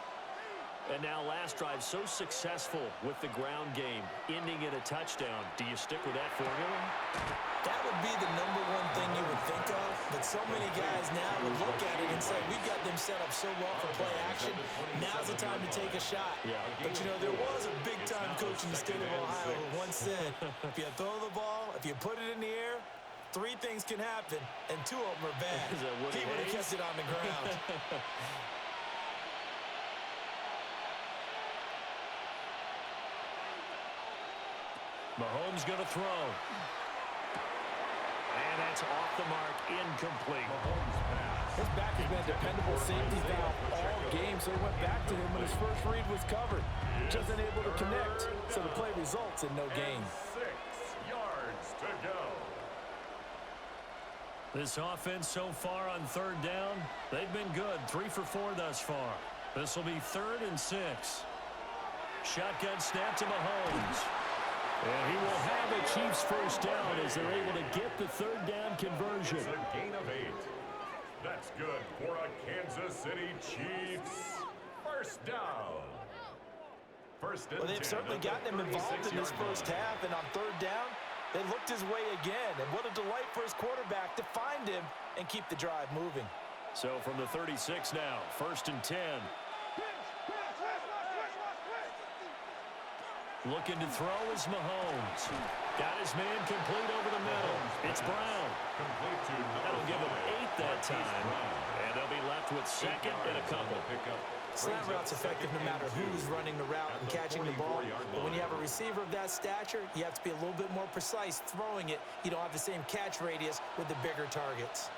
And now last drive so successful with the ground game, ending in a touchdown. Do you stick with that formula? That would be the #1 thing you would think of, but so many guys now would look at it and say, we've got them set up so well for play action. Now's the time to take a shot. Yeah. But, you know, there was a big-time coach in the state of Ohio who once said, if you throw the ball, if you put it in the air, 3 things can happen, and 2 of them are bad. He would have kept it on the ground. Mahomes going to throw. And that's off the mark, incomplete. His back has been a dependable safety valve all game, so he went back to him when his first read was covered. Just unable to connect, so the play results in no gain. 6 yards to go. This offense so far on third down, they've been good. 3 for 4 thus far. This will be 3rd and 6. Shotgun snap to Mahomes. And he will have a Chiefs first down as they're able to get the 3rd down conversion. It's a gain of 8. That's good for a Kansas City Chiefs first down. Well, they've certainly gotten him involved in this first half, and on third down, they looked his way again. And what a delight for his quarterback to find him and keep the drive moving. So from the 36 now, 1st and 10. Looking to throw is Mahomes. Got his man complete over the middle. It's Brown. That'll give him 8 that time. And they'll be left with 2nd and a couple. Slant route's effective no matter who's running the route and catching the ball. But when you have a receiver of that stature, you have to be a little bit more precise throwing it. You don't have the same catch radius with the bigger targets.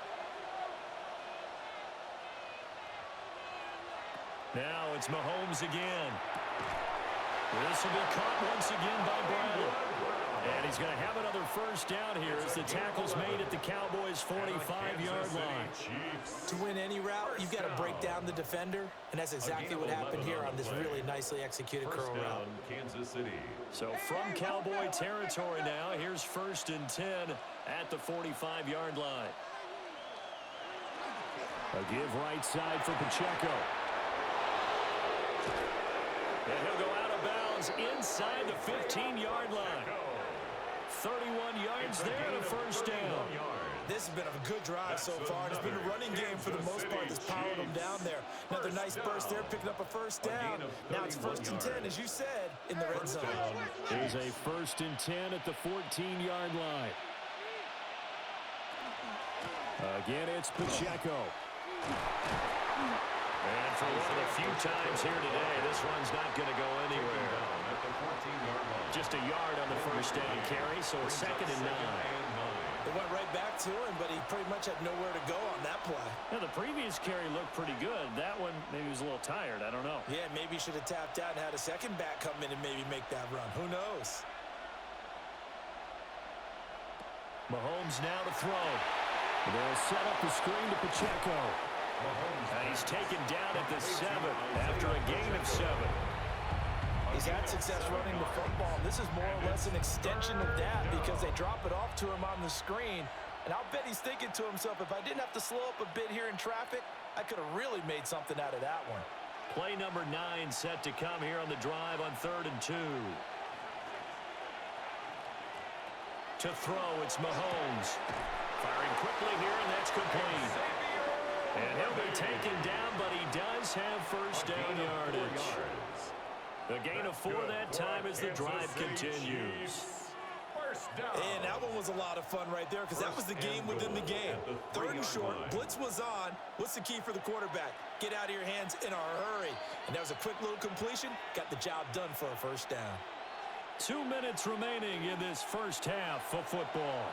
Now it's Mahomes again. This will be caught once again by Brown. And he's going to have another first down here as the tackle's made at the Cowboys' 45-yard line. To win any route, you've got to break down the defender, and that's exactly what happened here on this really nicely executed curl route. Kansas City. So from Cowboy territory now, here's 1st and 10 at the 45-yard line. A give right side for Pacheco. And he'll go out of bounds inside the 15-yard line. 31 yards there and a first down. This has been a good drive so far. It's been a running game for the most part that's powered them down there. Another nice burst there, picking up a first down. Now it's 1st and 10, as you said, in the red zone. Here's a 1st and 10 at the 14-yard line. Again, it's Pacheco. And for one of the few times here today, this run's not going to go anywhere. Just a yard on the first down carry, so it's 2nd and 9. It went right back to him, but he pretty much had nowhere to go on that play. Now, the previous carry looked pretty good. That one, maybe he was a little tired. I don't know. Yeah, maybe he should have tapped out and had a second back come in and maybe make that run. Who knows? Mahomes now to throw. They'll set up the screen to Pacheco. And he's taken down at the 7 after a gain of 7. He's had success running the football. This is more or less an extension of that because they drop it off to him on the screen. And I'll bet he's thinking to himself, if I didn't have to slow up a bit here in traffic, I could have really made something out of that one. Play number 9 set to come here on the drive on 3rd and 2. To throw, it's Mahomes. Firing quickly here, and that's complete. And he'll be taken down, but he does have first down yardage. The gain of 4 that time as the drive continues. And that one was a lot of fun right there because that was the game within the game. 3rd and short, blitz was on. What's the key for the quarterback? Get out of your hands in a hurry. And that was a quick little completion. Got the job done for a first down. 2 minutes remaining in this first half of football.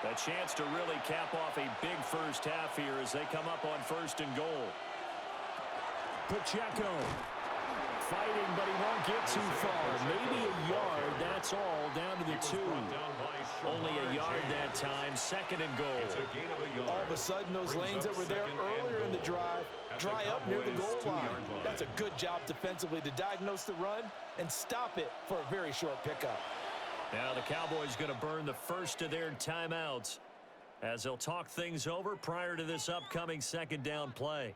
A chance to really cap off a big first half here as they come up on 1st and goal. Pacheco fighting, but he won't get too far. Maybe a yard, that's all, down to the 2. Only a yard that time, 2nd and goal. All of a sudden, those lanes that were there earlier in the drive dry up near the goal line. That's a good job defensively to diagnose the run and stop it for a very short pickup. Now the Cowboys going to burn the first of their timeouts as they'll talk things over prior to this upcoming 2nd down play.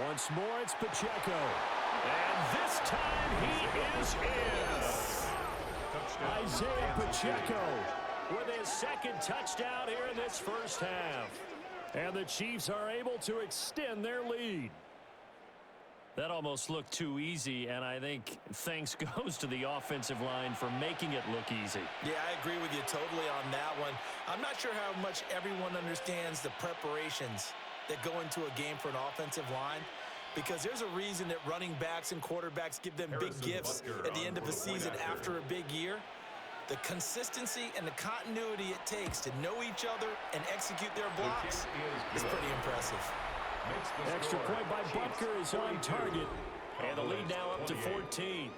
Once more, it's Pacheco. And this time he is in. Isaiah Pacheco with his 2nd touchdown here in this first half. And the Chiefs are able to extend their lead. That almost looked too easy, and I think thanks goes to the offensive line for making it look easy. Yeah, I agree with you totally on that one. I'm not sure how much everyone understands the preparations that go into a game for an offensive line, because there's a reason that running backs and quarterbacks give them big gifts at the end of the season after a big year. The consistency and the continuity it takes to know each other and execute their blocks is pretty impressive. Extra point by Butker is on target, and the lead now up to 14.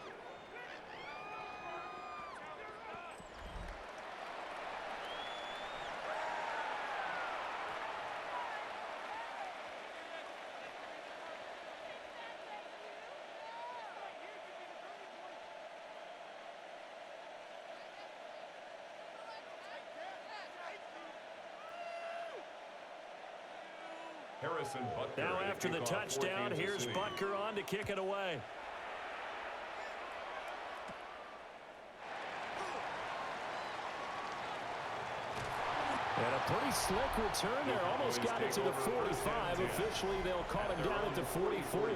Now after the touchdown, here's Butker on to kick it away. And a pretty slick return there. Almost got it to the 45. Officially, they'll call him down at the 44.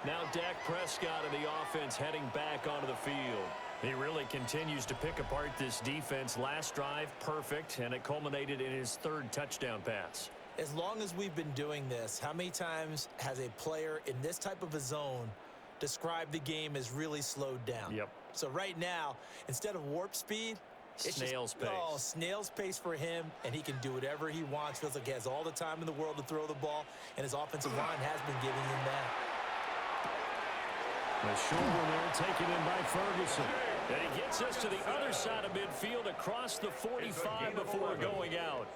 Now Dak Prescott and the offense heading back onto the field. He really continues to pick apart this defense. Last drive, perfect, and it culminated in his 3rd touchdown pass. As long as we've been doing this, how many times has a player in this type of a zone described the game as really slowed down? Yep. So right now, instead of warp speed, it's snail's pace. Oh, snail's pace for him, and he can do whatever he wants. Feels like he has all the time in the world to throw the ball, and his offensive line has been giving him that. The short one there taken in by Ferguson. And he gets us to the other side of midfield across the 45 before going out.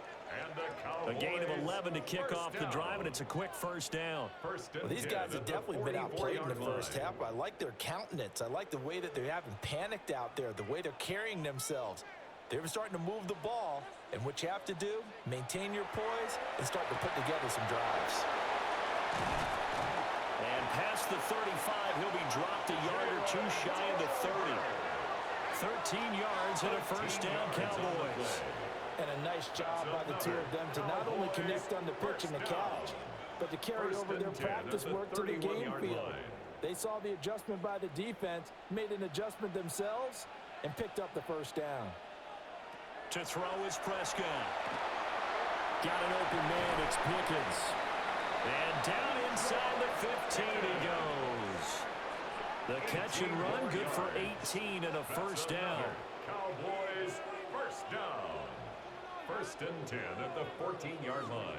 A gain of 11 to kick off the drive, and it's a quick first down. Well, these guys have definitely been outplayed in the first half. I like their countenance. I like the way that they haven't panicked out there, the way they're carrying themselves. They're starting to move the ball, and what you have to do, maintain your poise and start to put together some drives. And past the 35, he'll be dropped a yard or two shy of the 30. 13 yards and a first down, Cowboys. And a nice job by the two of them to not only connect on the pitch and the catch, but to carry over their practice work to the game field. They saw the adjustment by the defense, made an adjustment themselves, and picked up the first down. To throw is Prescott. Got an open man, it's Pickens. And down inside the 15 he goes. The catch and run, good for 18 and a first down. Cowboys first down. First and 10 at the 14-yard line.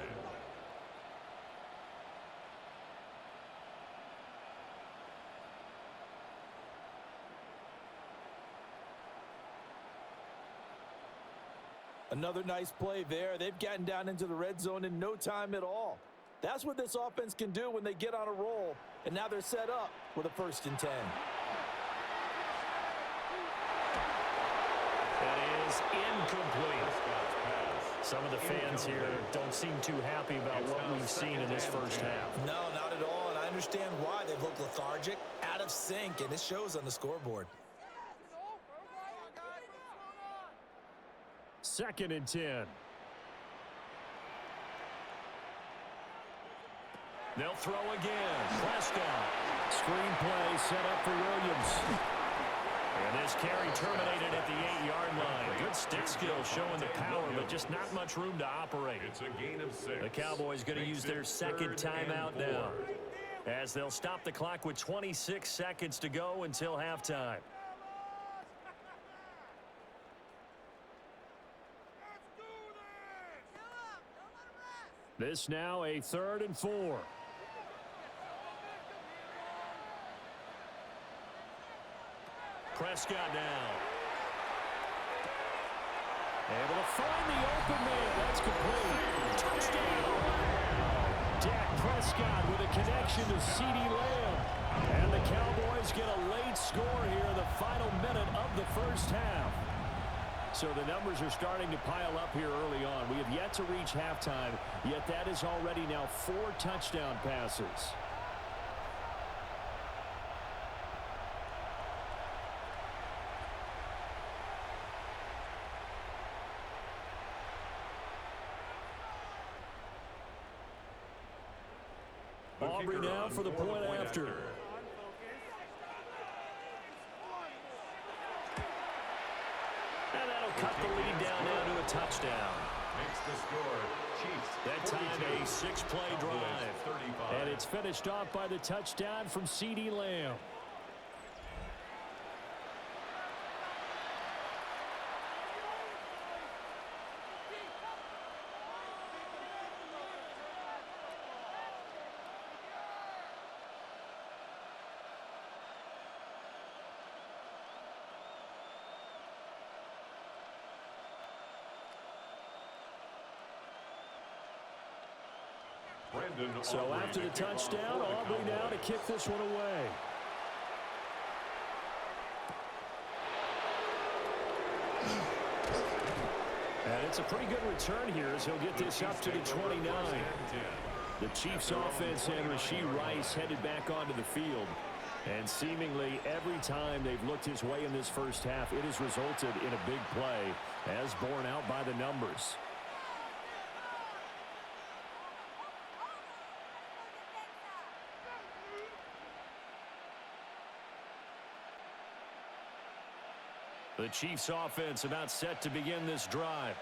Another nice play there. They've gotten down into the red zone in no time at all. That's what this offense can do when they get on a roll. And now they're set up with a first and 10. That is incomplete. Some of the fans here don't seem too happy about what we've seen in this first half. No, not at all, and I understand why. They've looked lethargic, out of sync, and it shows on the scoreboard. Second and 10. They'll throw again. Prescott. Screenplay set up for Williams. And this carry terminated at the 8-yard line. Good stick skill showing the power, but just not much room to operate. It's a gain of 6. The Cowboys going to use their second timeout now, as they'll stop the clock with 26 seconds to go until halftime. This now a 3rd and 4. Prescott now. Able to find the open man. That's complete. Touchdown. Dak Prescott with a connection to CeeDee Lamb. And the Cowboys get a late score here in the final minute of the first half. So the numbers are starting to pile up here early on. We have yet to reach halftime, yet that is already now 4 touchdown passes. Aubrey now for the point after. And that'll cut the lead down now to a touchdown. Makes the score. Chiefs. That time a 6-play drive. 35. And it's finished off by the touchdown from CeeDee Lamb. So after the touchdown, Aubrey now to kick this one away. And it's a pretty good return here as he'll get this up to the 29. The Chiefs offense and Rashee Rice headed back onto the field. And seemingly every time they've looked his way in this first half, it has resulted in a big play, as borne out by the numbers. The Chiefs offense about set to begin this drive.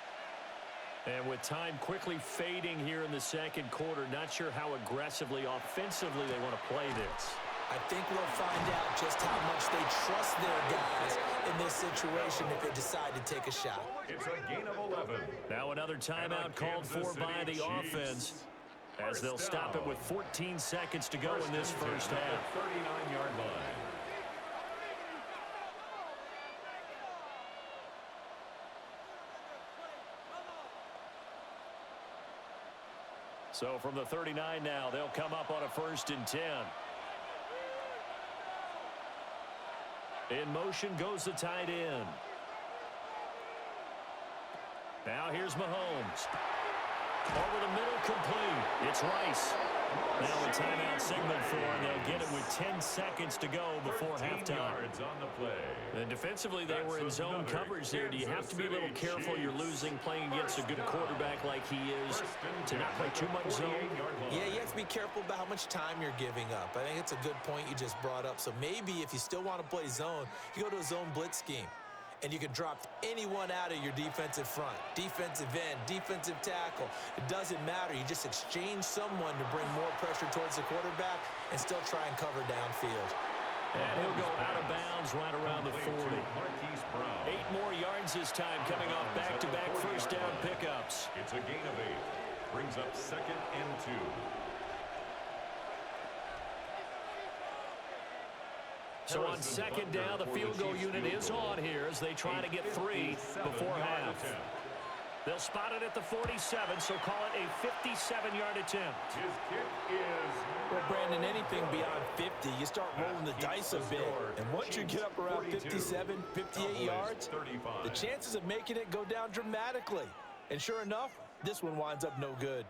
And with time quickly fading here in the second quarter, not sure how aggressively, offensively they want to play this. I think we'll find out just how much they trust their guys in this situation if they decide to take a shot. It's a gain of 11. Now another timeout called for by the offense, as they'll stop it with 14 seconds to go in this first half. 39-yard line. So from the 39 now, they'll come up on a 1st and 10. In motion goes the tight end. Now here's Mahomes. Over the middle, complete. It's Rice. Now a timeout signaled for, and they'll get it with 10 seconds to go before halftime. Yards on the play. And defensively, they were in zone coverage there. Do you have to be a little careful? You're losing playing against a good quarterback like he is to not play too much zone? Yeah, you have to be careful about how much time you're giving up. I think it's a good point you just brought up. So maybe if you still want to play zone, you go to a zone blitz scheme. And you can drop anyone out of your defensive front, defensive end, defensive tackle. It doesn't matter. You just exchange someone to bring more pressure towards the quarterback and still try and cover downfield. And he'll go out of bounds right around the 40. 8 more yards this time, coming off back-to-back first down pickups. It's a gain of 8. Brings up 2nd and 2. So on 2nd down, the field goal unit is on here as they try to get 3 before half. They'll spot it at the 47, so call it a 57-yard attempt. His kick is... Well, Brandon, anything beyond 50, you start rolling the dice a bit. And once you get up around 57, 58 yards, the chances of making it go down dramatically. And sure enough, this one winds up no good.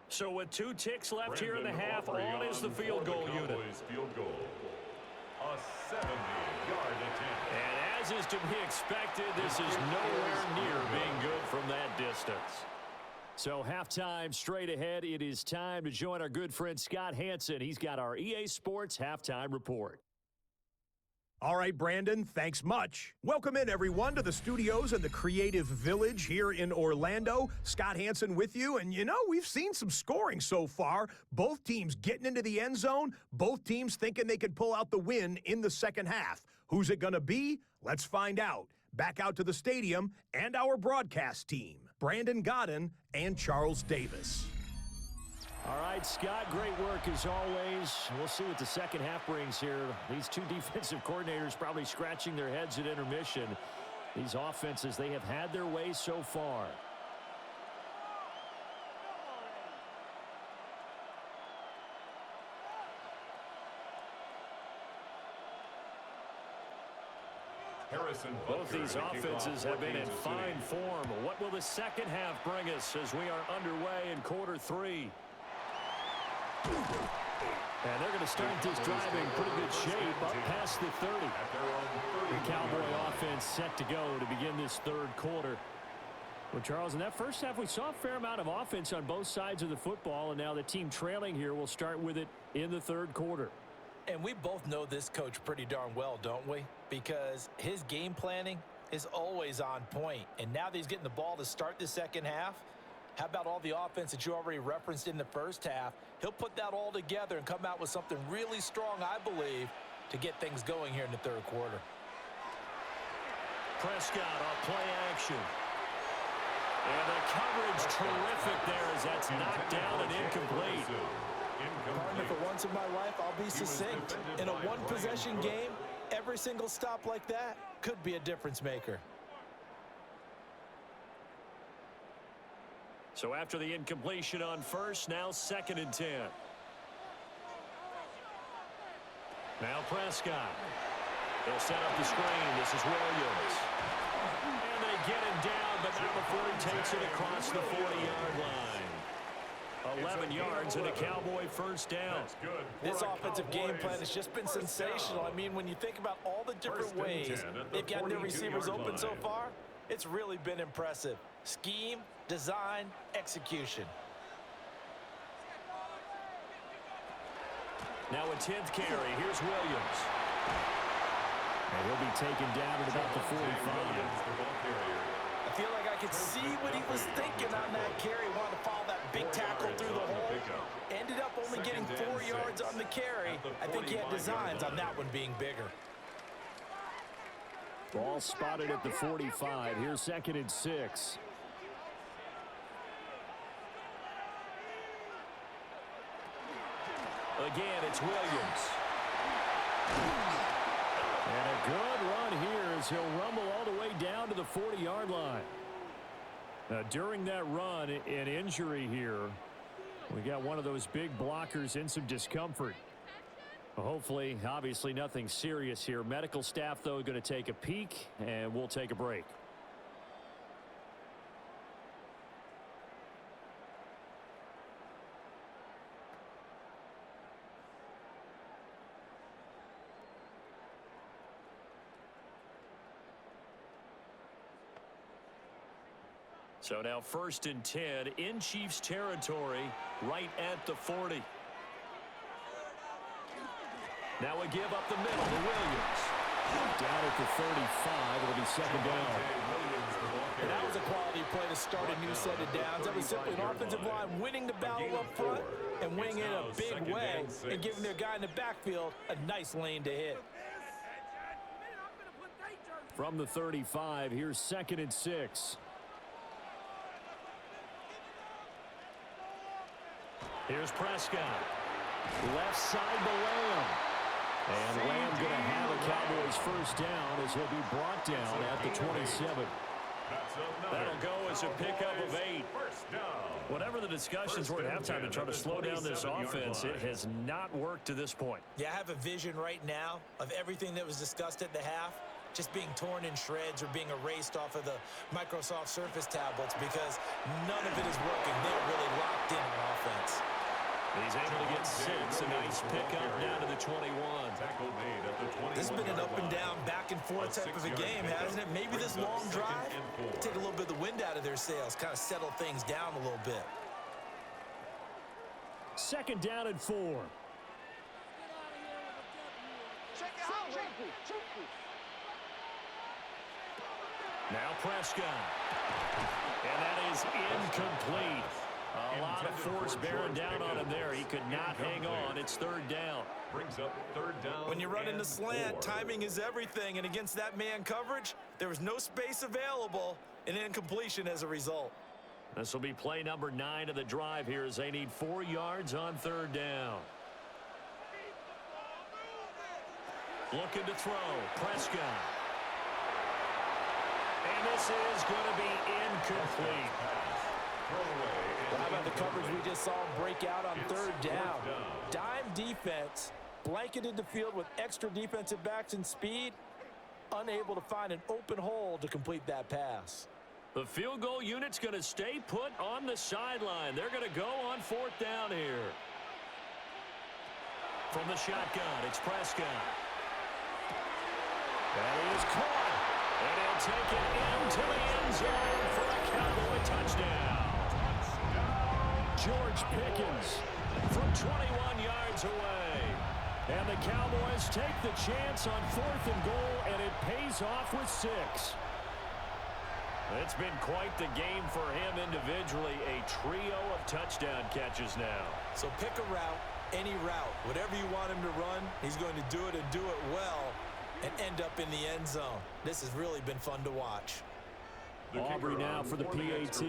So with 2 ticks left here in the half, on is the field goal unit. Field goal. A 70-yard attempt. And as is to be expected, this is nowhere near being good from that distance. So halftime straight ahead. It is time to join our good friend Scott Hanson. He's got our EA Sports halftime report. All right, Brandon, thanks much. Welcome in, everyone, to the studios in the Creative Village here in Orlando. Scott Hanson with you, and you know, we've seen some scoring so far. Both teams getting into the end zone, both teams thinking they could pull out the win in the second half. Who's it going to be? Let's find out. Back out to the stadium and our broadcast team, Brandon Godden and Charles Davis. All right, Scott, great work as always. We'll see what the second half brings here. These 2 defensive coordinators probably scratching their heads at intermission. These offenses, they have had their way so far. Both these offenses have been in fine form. What will the second half bring us as we are underway in quarter 3? And they're going to start this drive in pretty good shape up past the 30. The Cowboy offense set to go to begin this third quarter. Well, Charles, in that first half, we saw a fair amount of offense on both sides of the football, and now the team trailing here will start with it in the third quarter. And we both know this coach pretty darn well, don't we? Because his game planning is always on point. And now that he's getting the ball to start the second half, how about all the offense that you already referenced in the first half? He'll put that all together and come out with something really strong, I believe, to get things going here in the third quarter. Prescott off play action. And the coverage terrific there as that's knocked down and incomplete. Partner, for once in my life, I'll be succinct. In a one-possession game, every single stop like that could be a difference maker. So after the incompletion on first, now 2nd and 10. Now Prescott. They'll set up the screen. This is Williams. And they get him down, but not before he takes it across the 40-yard line. 11 yards and a Cowboy first down. This offensive game plan has just been sensational. I mean, when you think about all the different ways they've gotten their receivers open so far, it's really been impressive. Scheme, design, execution. Now a 10th carry. Here's Williams. And he'll be taken down at about the 45. I feel like I could see what he was thinking on that carry. Wanted to follow that big tackle through the hole. Ended up only getting 4 yards on the carry. I think he had designs on that one being bigger. Ball spotted at the 45. Here's 2nd and 6. Again, it's Williams. And a good run here as he'll rumble all the way down to the 40-yard line. Now, during that run, an injury here. We got one of those big blockers in some discomfort. Hopefully, obviously nothing serious here. Medical staff, though, going to take a peek, and we'll take a break. So now 1st and 10 in Chiefs territory, right at the 40. Now a give up the middle to Williams. Down at the 35, it'll be 2nd down. And that was a quality play to start a new set of downs. That was simply an offensive line winning the battle up front and winning in a big way and giving their guy in the backfield a nice lane to hit. From the 35, here's 2nd and 6. Here's Prescott. Left side to Lamb. And Lamb going to have a Cowboys 1st down as he'll be brought down at the 27. That'll go as a pickup of 8. Whatever the discussions were at halftime to try to slow down this offense, it has not worked to this point. Yeah, I have a vision right now of everything that was discussed at the half just being torn in shreds or being erased off of the Microsoft Surface tablets because none of it is working. They're really locked in on offense. He's able to get 6. A nice pickup down to the 21. This has been an up and down, back and forth type of a game, hasn't it? Maybe this long drive take a little bit of the wind out of their sails, kind of settle things down a little bit. 2nd down and 4. Now Prescott. And that is incomplete. A lot of force bearing down on him there. He could not hang on. It's 3rd down. Brings up 3rd down. When you're running the slant, timing is everything. And against that man coverage, there was no space available and incompletion as a result. This will be play number 9 of the drive here as they need 4 yards on 3rd down. Looking to throw. Prescott. And this is going to be incomplete. Well, how about the coverage we just saw break out on 3rd down? Dime defense, blanketed the field with extra defensive backs and speed, unable to find an open hole to complete that pass. The field goal unit's going to stay put on the sideline. They're going to go on 4th down here. From the shotgun, it's Prescott. That is caught. And he'll take it into the end zone for a Cowboy touchdown. George Pickens from 21 yards away. And the Cowboys take the chance on 4th and goal, and it pays off with 6. It's been quite the game for him individually. A trio of touchdown catches now. So pick a route, any route. Whatever you want him to run, he's going to do it and do it well and end up in the end zone. This has really been fun to watch. Aubrey now for the PAT.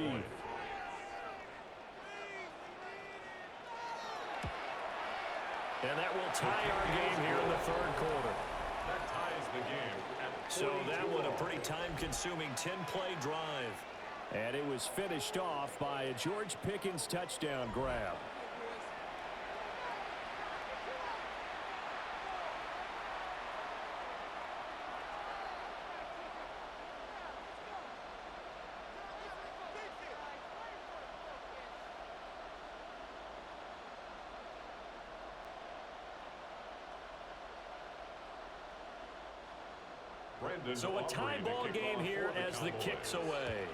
And that will tie our game here in the 3rd quarter. That ties the game. So that one a pretty time-consuming 10-play drive. And it was finished off by a George Pickens touchdown grab. So a tie ball game here as the kick's away.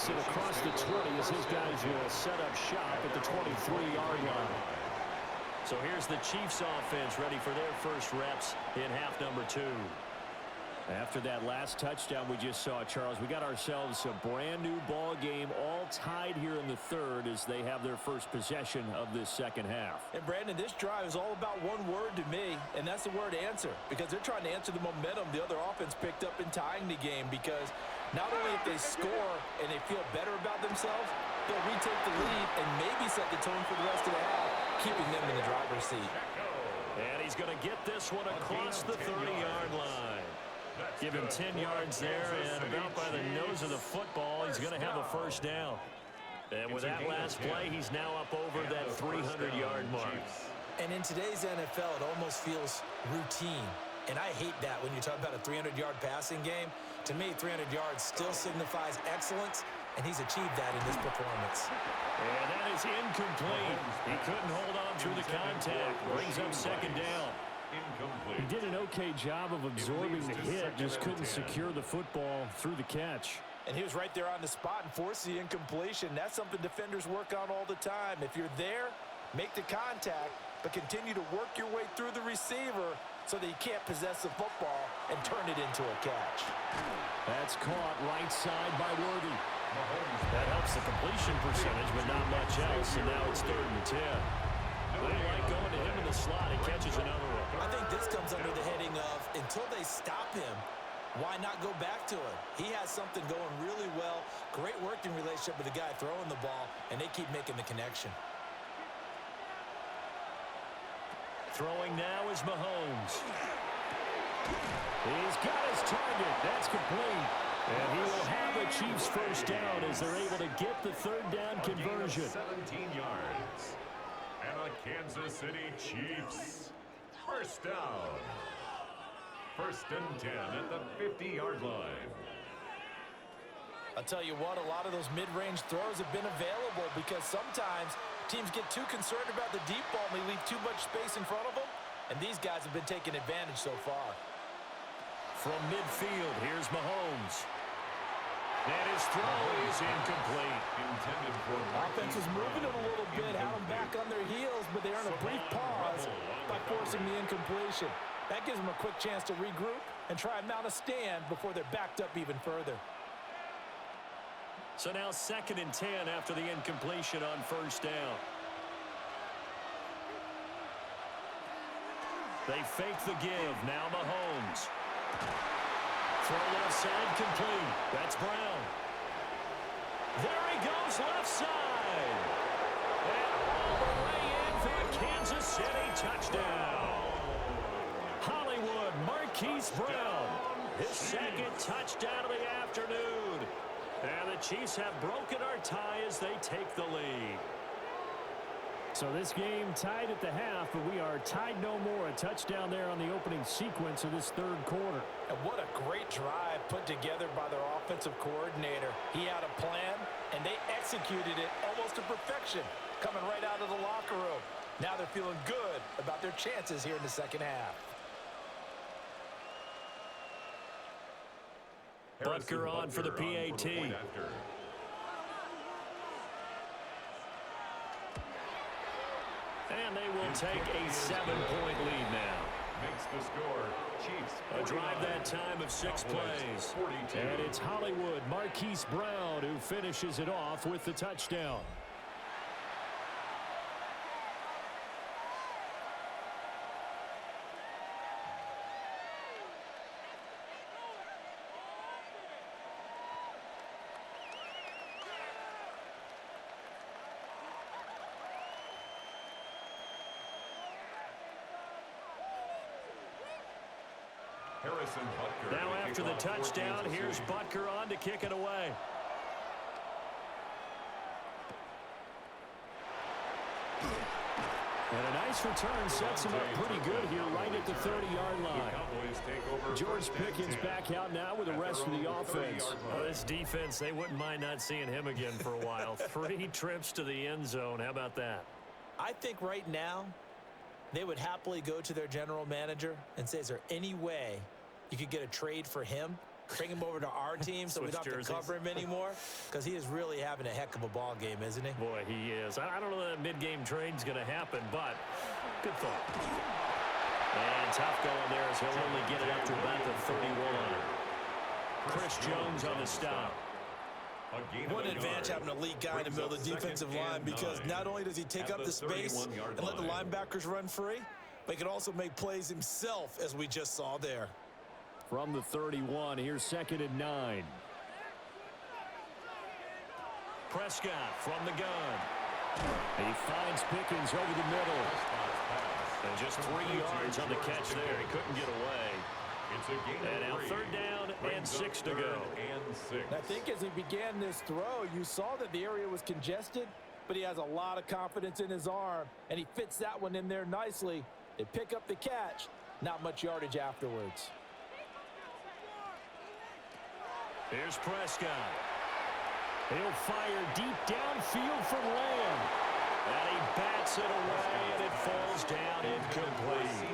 takes it across the 20 as his guys will set up shop at the 23-yard line. So here's the Chiefs offense ready for their first reps in half number 2. After that last touchdown we just saw, Charles, we got ourselves a brand new ball game, all tied here in the third as they have their first possession of this second half. And Brandon, this drive is all about one word to me, and that's the word answer, because they're trying to answer the momentum the other offense picked up in tying the game, because not only if they score and they feel better about themselves, they'll retake the lead and maybe set the tone for the rest of the half, keeping them in the driver's seat. And he's going to get this one across the 30-yard line. Give him 10 yards there, and about by the nose of the football, he's going to have a first down. And with that last play, he's now up over that 300-yard mark. And in today's NFL, it almost feels routine. And I hate that when you talk about a 300-yard passing game. To me, 300 yards still signifies excellence, and he's achieved that in this performance. And that is incomplete. He couldn't hold on through the contact. Brings up second down. He did an okay job of absorbing the hit, just couldn't secure the football through the catch. And he was right there on the spot and forced the incompletion. That's something defenders work on all the time. If you're there, make the contact, but continue to work your way through the receiver so that he can't possess the football and turn it into a catch. That's caught right side by Worthy. That helps the completion percentage, but not much else, and now it's 3rd and 10. They like going to him in the slot. He catches another one. I think this comes under the heading of, until they stop him, why not go back to him? He has something going really well, great working relationship with the guy throwing the ball, and they keep making the connection. Throwing now is Mahomes. He's got his target. That's complete. And he will have a Chiefs first down as they're able to get the 3rd down conversion. 17 yards. And the Kansas City Chiefs. First down. 1st and 10 at the 50-yard line. I'll tell you what, a lot of those mid-range throws have been available because sometimes teams get too concerned about the deep ball and they leave too much space in front of them, and these guys have been taking advantage so far. From midfield, here's Mahomes. And his throw is incomplete. Intended for Offense was moving it a little bit, had them back on their heels, but they earned a brief pause by forcing the incompletion. That gives them a quick chance to regroup and try and mount a stand before they're backed up even further. So now 2nd and 10 after the incompletion on 1st down. They fake the give. Now Mahomes. Throw left side complete. That's Brown. There he goes left side. And all the way in for a Kansas City touchdown. Hollywood Marquise Brown. His 2nd touchdown of the afternoon. And the Chiefs have broken our tie as they take the lead. So this game tied at the half, but we are tied no more. A touchdown there on the opening sequence of this 3rd quarter. And what a great drive put together by their offensive coordinator. He had a plan, and they executed it almost to perfection, coming right out of the locker room. Now they're feeling good about their chances here in the second half. Butker on for the PAT. And they will take a 7-point lead now. Makes the score. Chiefs. A drive that time of 6 plays. And it's Hollywood Marquise Brown who finishes it off with the touchdown. Now after the touchdown, here's Butker on to kick it away. And a nice return sets him up pretty good here right at the 30-yard line. George Pickens back out now with the rest of the offense. Well, this defense, they wouldn't mind not seeing him again for a while. 3 trips to the end zone. How about that? I think right now they would happily go to their general manager and say, is there any way you could get a trade for him? bring him over to our team so we don't have to cover him anymore? Because he is really having a heck of a ball game, isn't he? Boy, he is. I don't know that mid-game trade's going to happen, but good thought. And tough going there as he'll only get it up to about the 31. Chris Jones on the stop. What an advantage having a lead guy in the middle of the defensive line, because not only does he take up the space and let the linebackers run free, but he can also make plays himself, as we just saw there. From the 31, here's 2nd and 9. Prescott from the gun. He finds Pickens over the middle. And just 3 yards on the catch there. He couldn't get away. And now 3rd down and 6 to go. I think as he began this throw, you saw that the area was congested, but he has a lot of confidence in his arm, and he fits that one in there nicely. They pick up the catch, not much yardage afterwards. Here's Prescott. He'll fire deep downfield from Lamb. And he bats it away, and it falls down incomplete.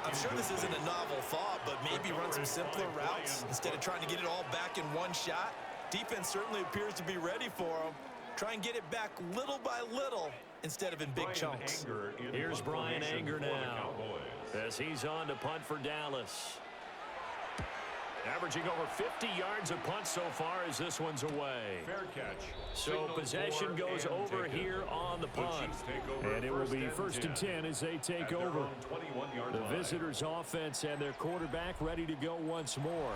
I'm sure this isn't a novel thought, but maybe run some simpler routes instead of trying to get it all back in one shot. Defense certainly appears to be ready for him. Try and get it back little by little instead of in big chunks. Here's Brian Anger now as he's on to punt for Dallas. Averaging over 50 yards a punt so far as this one's away. Fair catch. So possession goes over here on the punt. And it will be 1st and 10 as they take over. The visitors' offense and their quarterback ready to go once more.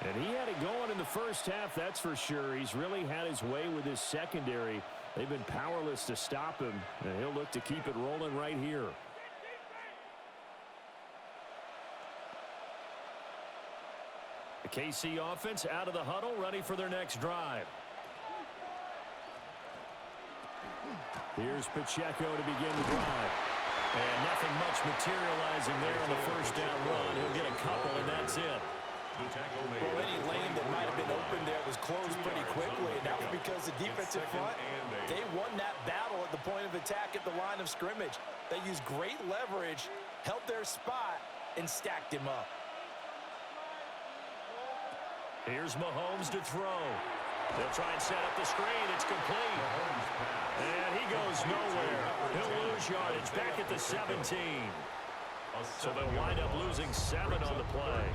And he had it going in the first half, that's for sure. He's really had his way with his secondary. They've been powerless to stop him, and he'll look to keep it rolling right here. The KC offense out of the huddle, ready for their next drive. Here's Pacheco to begin the drive. And nothing much materializing there on the first down run. He'll get a couple, and that's it. Well, any lane that might have been open there was closed pretty quickly, and that was because the defensive front, they won that battle at the point of attack at the line of scrimmage. They used great leverage, held their spot, and stacked him up. Here's Mahomes to throw. They'll try and set up the screen. It's complete. And he goes nowhere. He'll lose yardage back at the 17. So they'll wind up losing 7 on the play.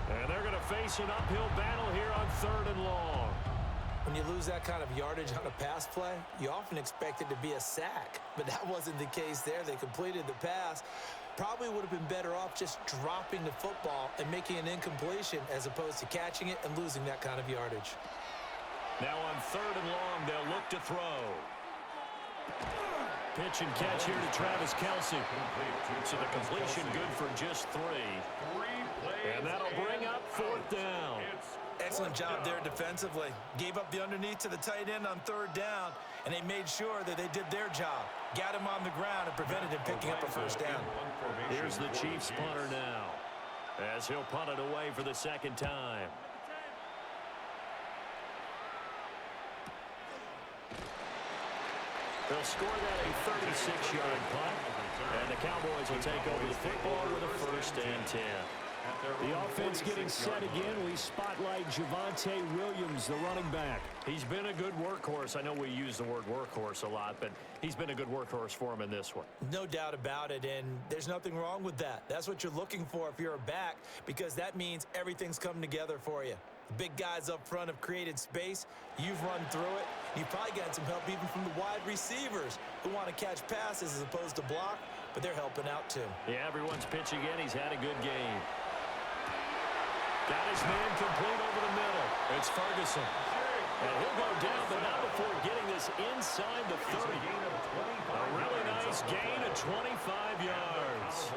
And they're going to face an uphill battle here on 3rd and long. When you lose that kind of yardage on a pass play, you often expect it to be a sack. But that wasn't the case there. They completed the pass. Probably would have been better off just dropping the football and making an incompletion as opposed to catching it and losing that kind of yardage. Now on 3rd and long, they'll look to throw. Pitch and catch here to Travis Kelce. So the completion good for just 3. And that'll bring up 4th down. Excellent job there defensively. Gave up the underneath to the tight end on 3rd down, and they made sure that they did their job. Got him on the ground and prevented him picking up a first down. Here's the Chiefs punter now, as he'll punt it away for the 2nd time. They'll score that a 36-yard punt, and the Cowboys will take over the football with a 1st and 10. The offense getting set again. We spotlight Javonte Williams, the running back. He's been a good workhorse. I know we use the word workhorse a lot, but he's been a good workhorse for him in this one. No doubt about it, and there's nothing wrong with that. That's what you're looking for if you're a back, because that means everything's coming together for you. The big guys up front have created space. You've run through it. You've probably gotten some help even from the wide receivers who want to catch passes as opposed to block, but they're helping out too. Yeah, everyone's pitching in. He's had a good game. Got his man complete over the middle. It's Ferguson. And he'll go down, but not before getting this inside the 30. A really nice gain of 25 yards.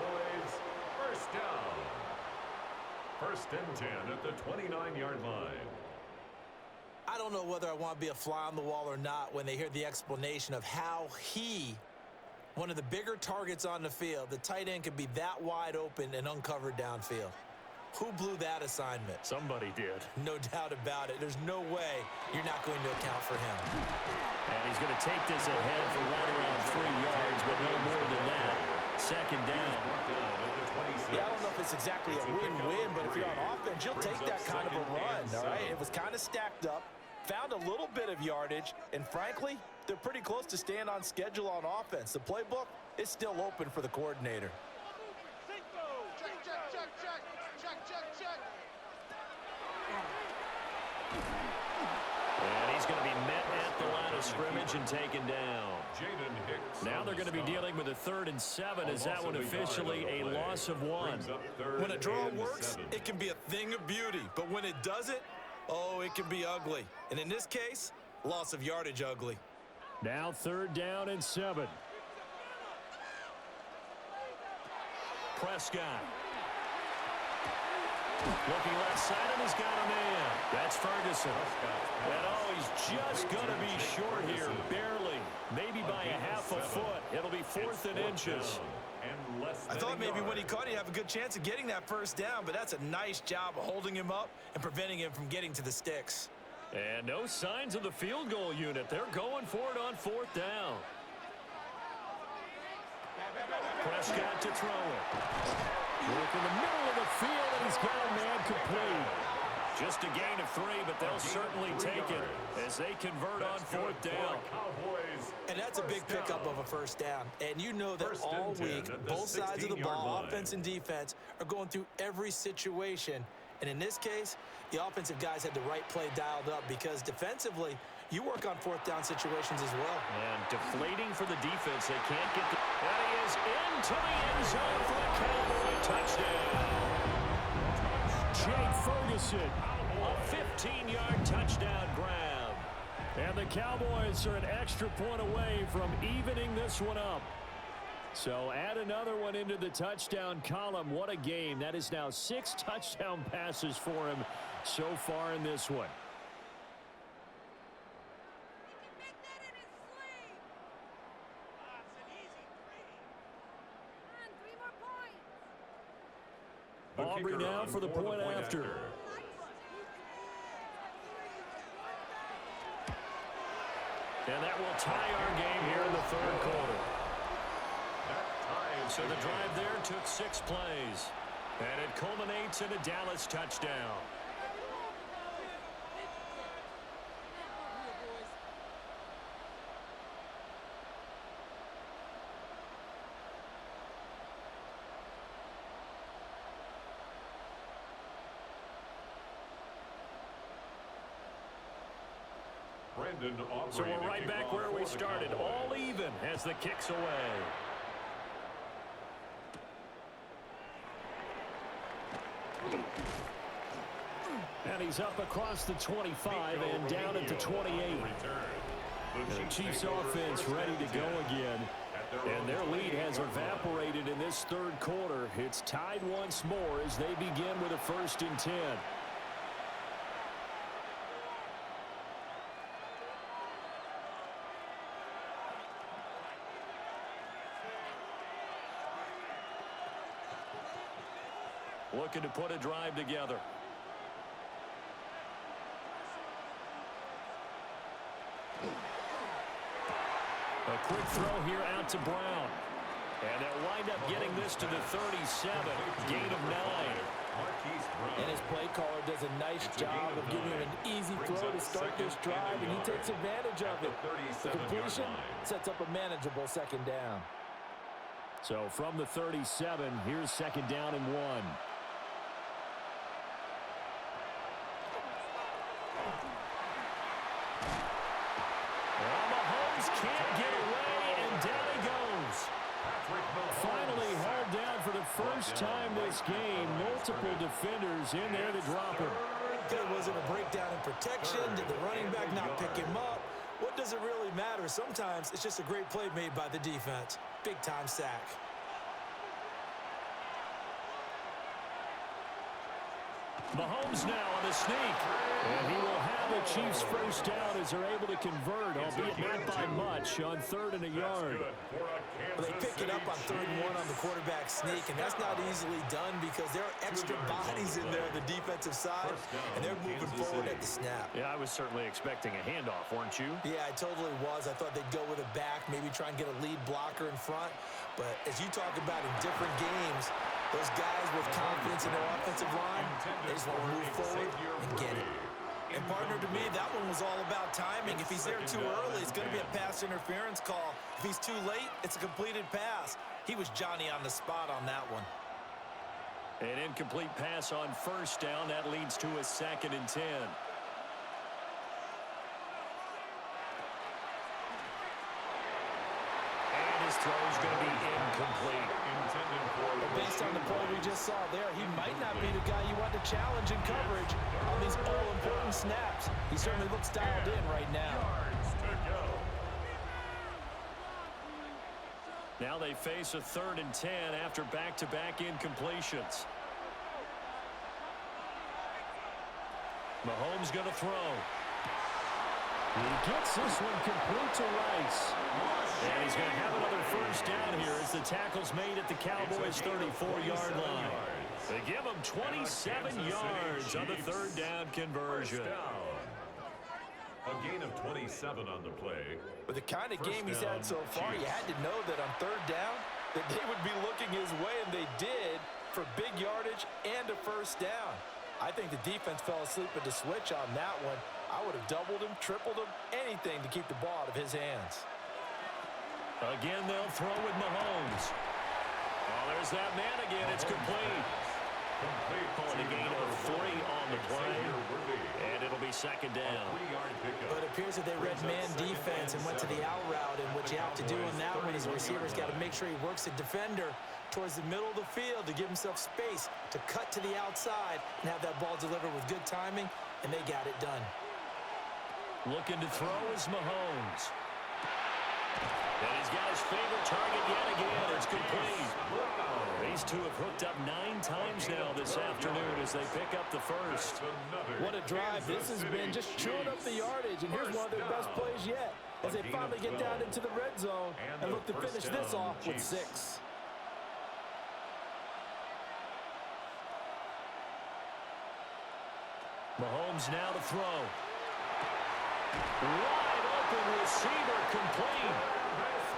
First down. 1st and 10 at the 29-yard line. I don't know whether I want to be a fly on the wall or not when they hear the explanation of how one of the bigger targets on the field, the tight end could be that wide open and uncovered downfield. Who blew that assignment? Somebody did. No doubt about it. There's no way you're not going to account for him. And he's going to take this ahead for right around 3 yards, but no more than that. 2nd down. Yeah, I don't know if it's exactly a win-win, but if you're on offense, you'll take that kind of a run, all right? It was kind of stacked up, found a little bit of yardage, and frankly, they're pretty close to staying on schedule on offense. The playbook is still open for the coordinator. And he's going to be met at the line of scrimmage and taken down. Now they're going to be dealing with a 3rd and 7. Is that one officially a loss of 1? When a draw works, it can be a thing of beauty. But when it doesn't, oh, it can be ugly. And in this case, loss of yardage ugly. Now 3rd down and 7. Prescott. Looking left side, and he's got a man. That's Ferguson. And oh, he's just going to be short here, barely. Maybe by a half a foot. It'll be 4th and inches. I thought maybe when he caught it, he'd have a good chance of getting that first down, but that's a nice job of holding him up and preventing him from getting to the sticks. And no signs of the field goal unit. They're going for it on 4th down. Prescott to throw it. Work in the middle of the field, and he's got a man complete. Just a gain of 3, but they'll certainly take it as they convert on 4th down. And that's a big pickup of a first down. And you know that all week, both sides of the ball, offense and defense, are going through every situation. And in this case, the offensive guys had the right play dialed up because defensively, you work on 4th down situations as well. And deflating for the defense. They can't get the... And he is into the end zone for the Cowboy touchdown. Jake Ferguson. A 15-yard touchdown grab. And the Cowboys are an extra point away from evening this one up. So add another one into the touchdown column. What a game. That is now 6 touchdown passes for him so far in this one. Aubrey now for the point after. And that will tie our game here in the 3rd quarter. So the drive there took 6 plays. And it culminates in a Dallas touchdown. So we're right back where we started, all even as the kick's away. And he's up across the 25 and down at the 28. And the Chiefs offense ready to go again. And their lead has evaporated in this 3rd quarter. It's tied once more as they begin with a 1st and 10. Looking to put a drive together. A quick throw here out to Brown. And they'll wind up getting this to the 37. Gain of 9. And his play caller does a nice job of giving him an easy throw to start this drive, and he takes advantage of it. The completion sets up a manageable 2nd down. So from the 37, here's 2nd down and 1. Can't get away, and down he goes. Finally held down for the first time this game. Multiple defenders in there to drop him. There wasn't a breakdown in protection. Did the running back not pick him up? What does it really matter? Sometimes it's just a great play made by the defense. Big-time sack. Mahomes now on the sneak. And he will have the Chiefs first down as they're able to convert, albeit not by much, on 3rd and a yard. Well, they pick it up on 3rd and 1 on the quarterback sneak, and that's not easily done because there are extra bodies in there on the defensive side, and they're moving forward at the snap. Yeah, I was certainly expecting a handoff, weren't you? Yeah, I totally was. I thought they'd go with a back, maybe try and get a lead blocker in front. But as you talk about in different games, those guys with confidence in their offensive line, they just want to move forward and get it. And partner, to me, that one was all about timing. If he's there too early, it's going to be a pass interference call. If he's too late, it's a completed pass. He was Johnny on the spot on that one. An incomplete pass on 1st down. That leads to a 2nd and 10. And his throw is going to be incomplete. But based on the play we just saw there, he might not be the guy you want to challenge in coverage on these all-important snaps. He certainly looks dialed in right now. Now they face a 3rd and 10 after back-to-back incompletions. Mahomes going to throw. He gets this one complete to Rice. And he's going to have another first down here as the tackle's made at the Cowboys' 34-yard line. They give him 27 yards on the 3rd down conversion. A gain of 27 on the play. With the kind of game he's had so far, you had to know that on 3rd down that they would be looking his way, and they did, for big yardage and a first down. I think the defense fell asleep at the switch on that one. I would have doubled him, tripled him, anything to keep the ball out of his hands. Again, they'll throw with Mahomes. Oh, there's that man again. It's complete. Calling a gain of 3 on the play. And it'll be 2nd down. But it appears that they read man defense and went to the out route, and what you have to do in that one is the receiver's got to make sure he works the defender towards the middle of the field to give himself space to cut to the outside and have that ball delivered with good timing, and they got it done. Looking to throw is Mahomes. And he's got his favorite target yet again. It's complete. These two have hooked up 9 times now this afternoon as they pick up the first. What a drive this has been, just chewing up the yardage, and here's one of their best plays yet as they finally get down into the red zone and look to finish this off with 6. Mahomes now to throw. Wide open receiver complete.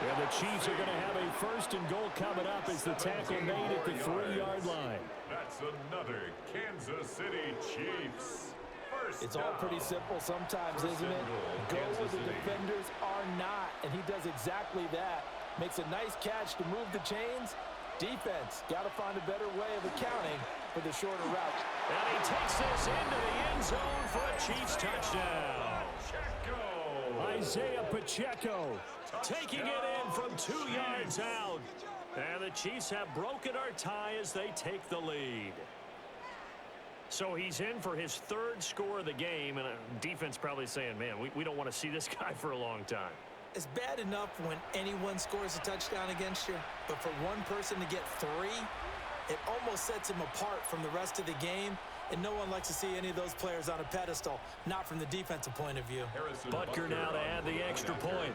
And the Chiefs are going to have a 1st and goal coming up as the tackle made at the 3-yard line. That's another Kansas City Chiefs. It's all pretty simple sometimes, isn't it? Go where the defenders are not, and he does exactly that. Makes a nice catch to move the chains. Defense got to find a better way of accounting for the shorter route. And he takes this into the end zone for a Chiefs touchdown. Isaiah Pacheco taking it in from 2 yards out. And the Chiefs have broken our tie as they take the lead. So he's in for his 3rd score of the game, and defense probably saying, man, we don't want to see this guy for a long time. It's bad enough when anyone scores a touchdown against you, but for one person to get 3, it almost sets him apart from the rest of the game, and no one likes to see any of those players on a pedestal, not from the defensive point of view. Butker now to add the extra point.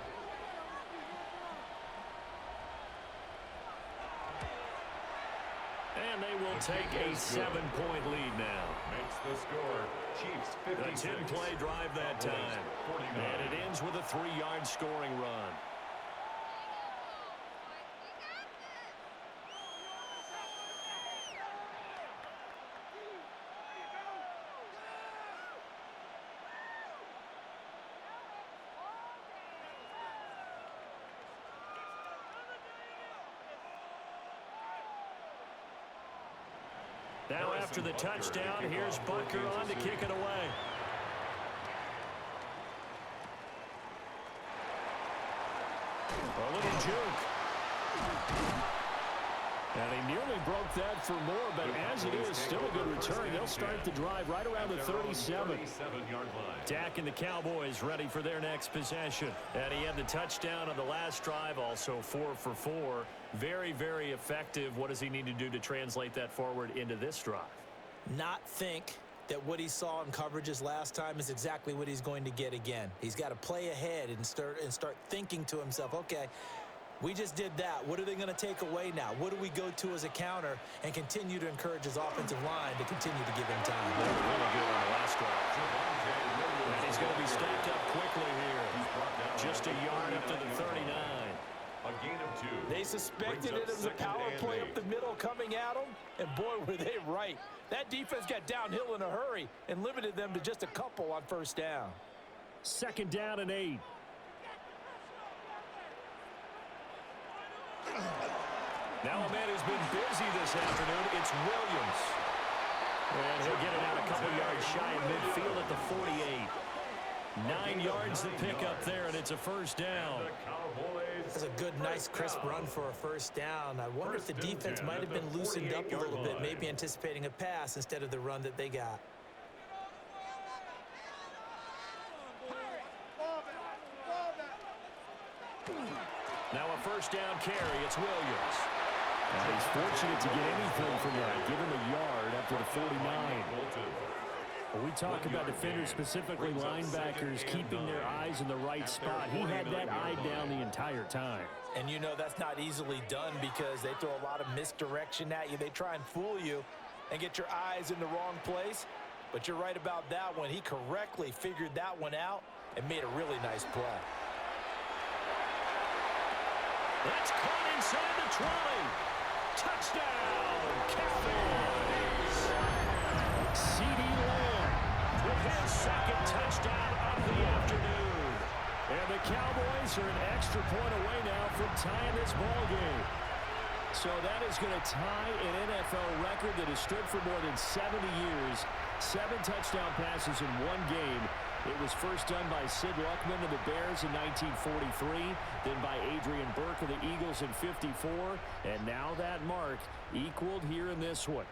And they will take a 7-point lead now. Makes the score. Chiefs 56. A 10-play drive that time. And it ends with a 3-yard scoring run. Now after the touchdown, here's Butker on to kick it away. A little juke. And he nearly broke that for more, but as it is, still a good return. They'll start the drive right around the 37. Dak and the Cowboys ready for their next possession. And he had the touchdown on the last drive, also 4 for 4. Very, very effective. What does he need to do to translate that forward into this drive? Not think, that what he saw in coverages last time is exactly what he's going to get again. He's got to play ahead and start thinking to himself, okay, we just did that. What are they going to take away now? What do we go to as a counter? And continue to encourage his offensive line to continue to give him time. Really good on the last drive. And he's going to be stopped up quickly here. Just a yard up to the 39. A gain of 2. They suspected it was a power play up the middle coming at them, and boy, were they right. That defense got downhill in a hurry and limited them to just a couple on first down. 2nd down and 8. Now a man who's been busy this afternoon, it's Williams. And he'll get it out a couple yards shy of midfield at the 48. 9 yards to pick up there, and it's a first down. That's a good, nice, crisp run for a first down. I wonder if the defense might have been loosened up a little bit, maybe anticipating a pass instead of the run that they got. Now a first down carry. It's Williams. And he's fortunate to get anything from that. Give him a yard up to the 49. When we talk about defenders, specifically linebackers, keeping their eyes in the right spot, he had that eye down the entire time. And you know that's not easily done because they throw a lot of misdirection at you. They try and fool you and get your eyes in the wrong place. But you're right about that one. He correctly figured that one out and made a really nice play. That's caught inside the 20. Touchdown, Cowboys. C.D. Lamb with his 2nd touchdown of the afternoon. And the Cowboys are an extra point away now from tying this ball game. So that is going to tie an NFL record that has stood for more than 70 years. 7 touchdown passes in one game. It was first done by Sid Luckman of the Bears in 1943, then by Adrian Burke of the Eagles in 54, and now that mark equaled here in this one.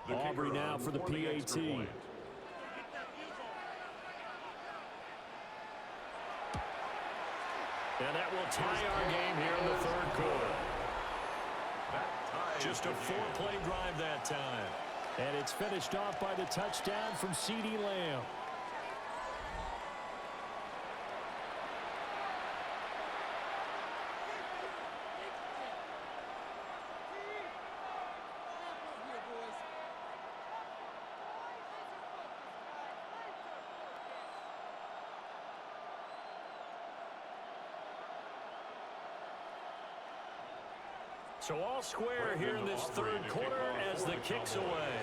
Aubrey now for the PAT. And that will tie our game here in the 3rd quarter. Just a 4-play drive that time. And it's finished off by the touchdown from C.D. Lamb. So all square here in this 3rd quarter as the kick's away.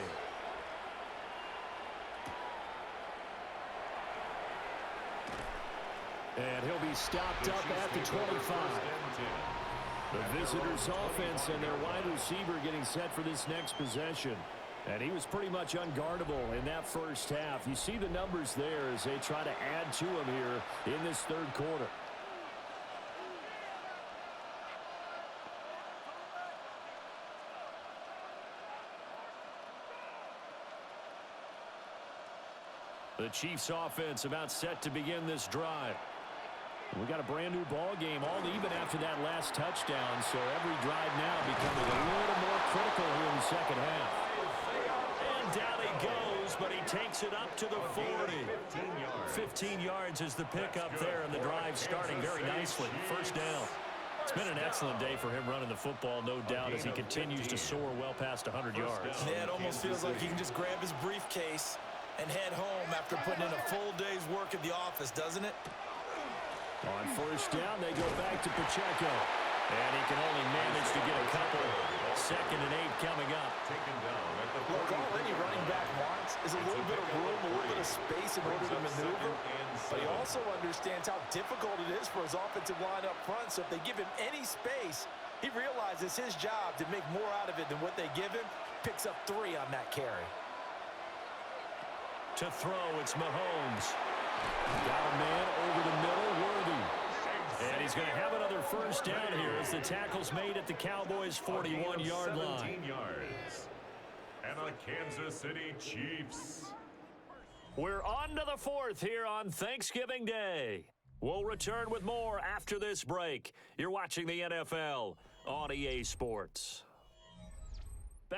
And he'll be stopped up at the 25. The visitors' offense and their wide receiver getting set for this next possession. And he was pretty much unguardable in that first half. You see the numbers there as they try to add to him here in this 3rd quarter. The Chiefs offense about set to begin this drive. We got a brand new ball game, all even after that last touchdown, so every drive now becoming a little more critical here in the 2nd half. And down he goes, but he takes it up to the 40. 15 yards is the pickup there, and the drive starting very nicely. First down. It's been an excellent day for him running the football, no doubt, as he continues to soar well past 100 yards. Yeah, it almost feels like he can just grab his briefcase and head home after putting in a full day's work at the office, doesn't it? On first down, they go back to Pacheco. And he can only manage to get a couple. 2nd and 8 coming up. Look, already running back wants is a little bit of room, a little bit of space in order to maneuver. But he also understands how difficult it is for his offensive line up front. So if they give him any space, he realizes his job to make more out of it than what they give him. Picks up 3 on that carry. To throw, it's Mahomes. Got a man over the middle, Worthy. And he's going to have another first down here as the tackle's made at the Cowboys' 41-yard line. Yards. And a Kansas City Chiefs. We're on to the 4th here on Thanksgiving Day. We'll return with more after this break. You're watching the NFL on EA Sports.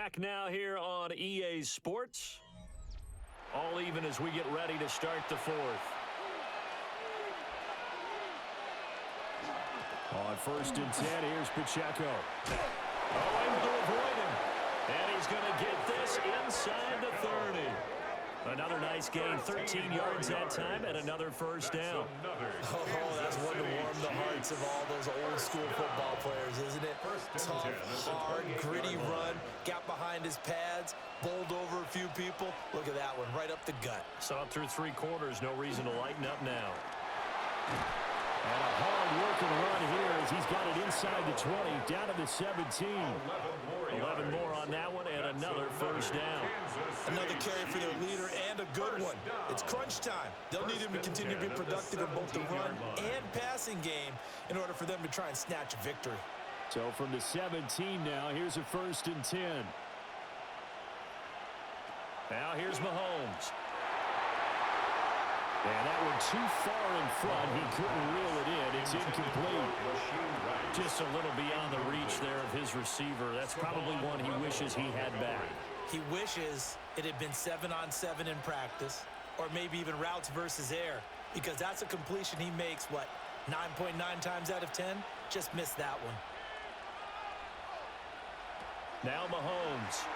Back now here on EA Sports. All even as we get ready to start the fourth. On 1st and 10, here's Pacheco. Able to avoid him. And he's going to get this inside the 30. Another nice gain, 13 yards that time, and another first down. Oh, that's one to warm the hearts of all those old-school football players, isn't it? Tough, hard, gritty run, got behind his pads, bowled over a few people. Look at that one, right up the gut. Saw it through 3 quarters, no reason to lighten up now. And a hard-working run here as he's got it inside the 20, down to the 17. 11 more on that one, and another first down. Another carry for their leader, and a good one. It's crunch time. They'll need him to continue to be productive in both the run and passing game in order for them to try and snatch a victory. So from the 17 now, here's a 1st and 10. Now here's Mahomes. And that one too far in front. He couldn't reel it in. It's incomplete. Just a little beyond the reach there of his receiver. That's probably one he wishes he had back. He wishes it had been 7-on-7 in practice, or maybe even routes versus air, because that's a completion he makes, 9.9 times out of 10? Just missed that one. Now Mahomes.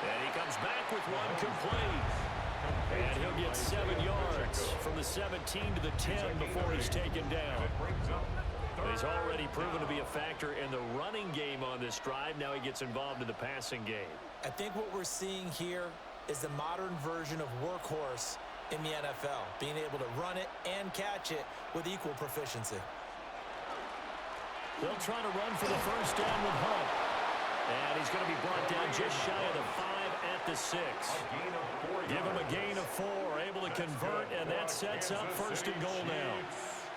And he comes back with one complete. And he'll get 7 yards from the 17 to the 10 before he's taken down. He's already proven to be a factor in the running game on this drive. Now he gets involved in the passing game. I think what we're seeing here is the modern version of workhorse in the NFL, being able to run it and catch it with equal proficiency. They'll try to run for the first down with Hunt. And he's going to be brought down just shy of the 5 at the 6. Give him a gain of 4, able to convert, and that sets up 1st and goal now.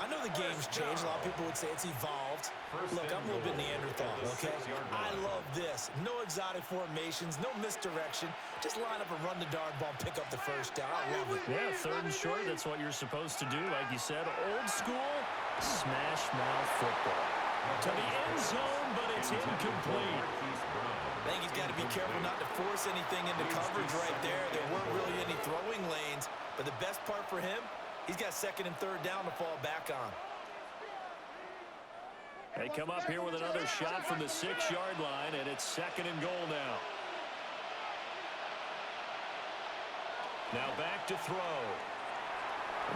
I know the game's changed. A lot of people would say it's evolved. Look, I'm a little bit Neanderthal, okay? I love this. No exotic formations, no misdirection. Just line up and run the darn ball, pick up the first down. I love it. Yeah, 3rd and short, that's what you're supposed to do. Like you said, old school, smash mouth football. To the end zone, but it's incomplete. I think he's got to be careful not to force anything into coverage right there. There weren't really any throwing lanes, but the best part for him, he's got 2nd and 3rd down to fall back on. They come up here with another shot from the 6-yard line, and it's 2nd and goal now. Now back to throw.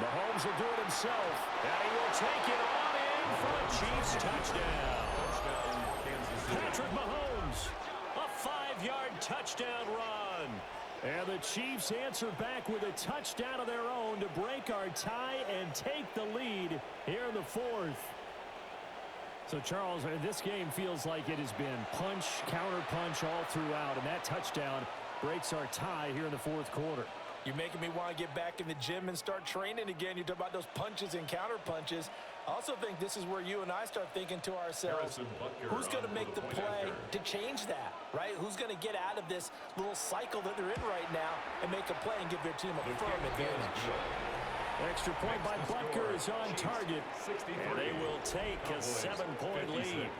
Mahomes will do it himself, and he will take it on in for a Chiefs touchdown. Patrick Mahomes, a 5-yard touchdown run. And the Chiefs answer back with a touchdown of their own to break our tie and take the lead here in the 4th. So, Charles, this game feels like it has been punch, counter-punch all throughout, and that touchdown breaks our tie here in the 4th quarter. You're making me want to get back in the gym and start training again. You talk about those punches and counter-punches. I also think this is where you and I start thinking to ourselves, who's going to make the play to change that, right? Who's going to get out of this little cycle that they're in right now and make a play and give their team a firm advantage? Extra point by Butker is on target, and they will take a 7-point lead.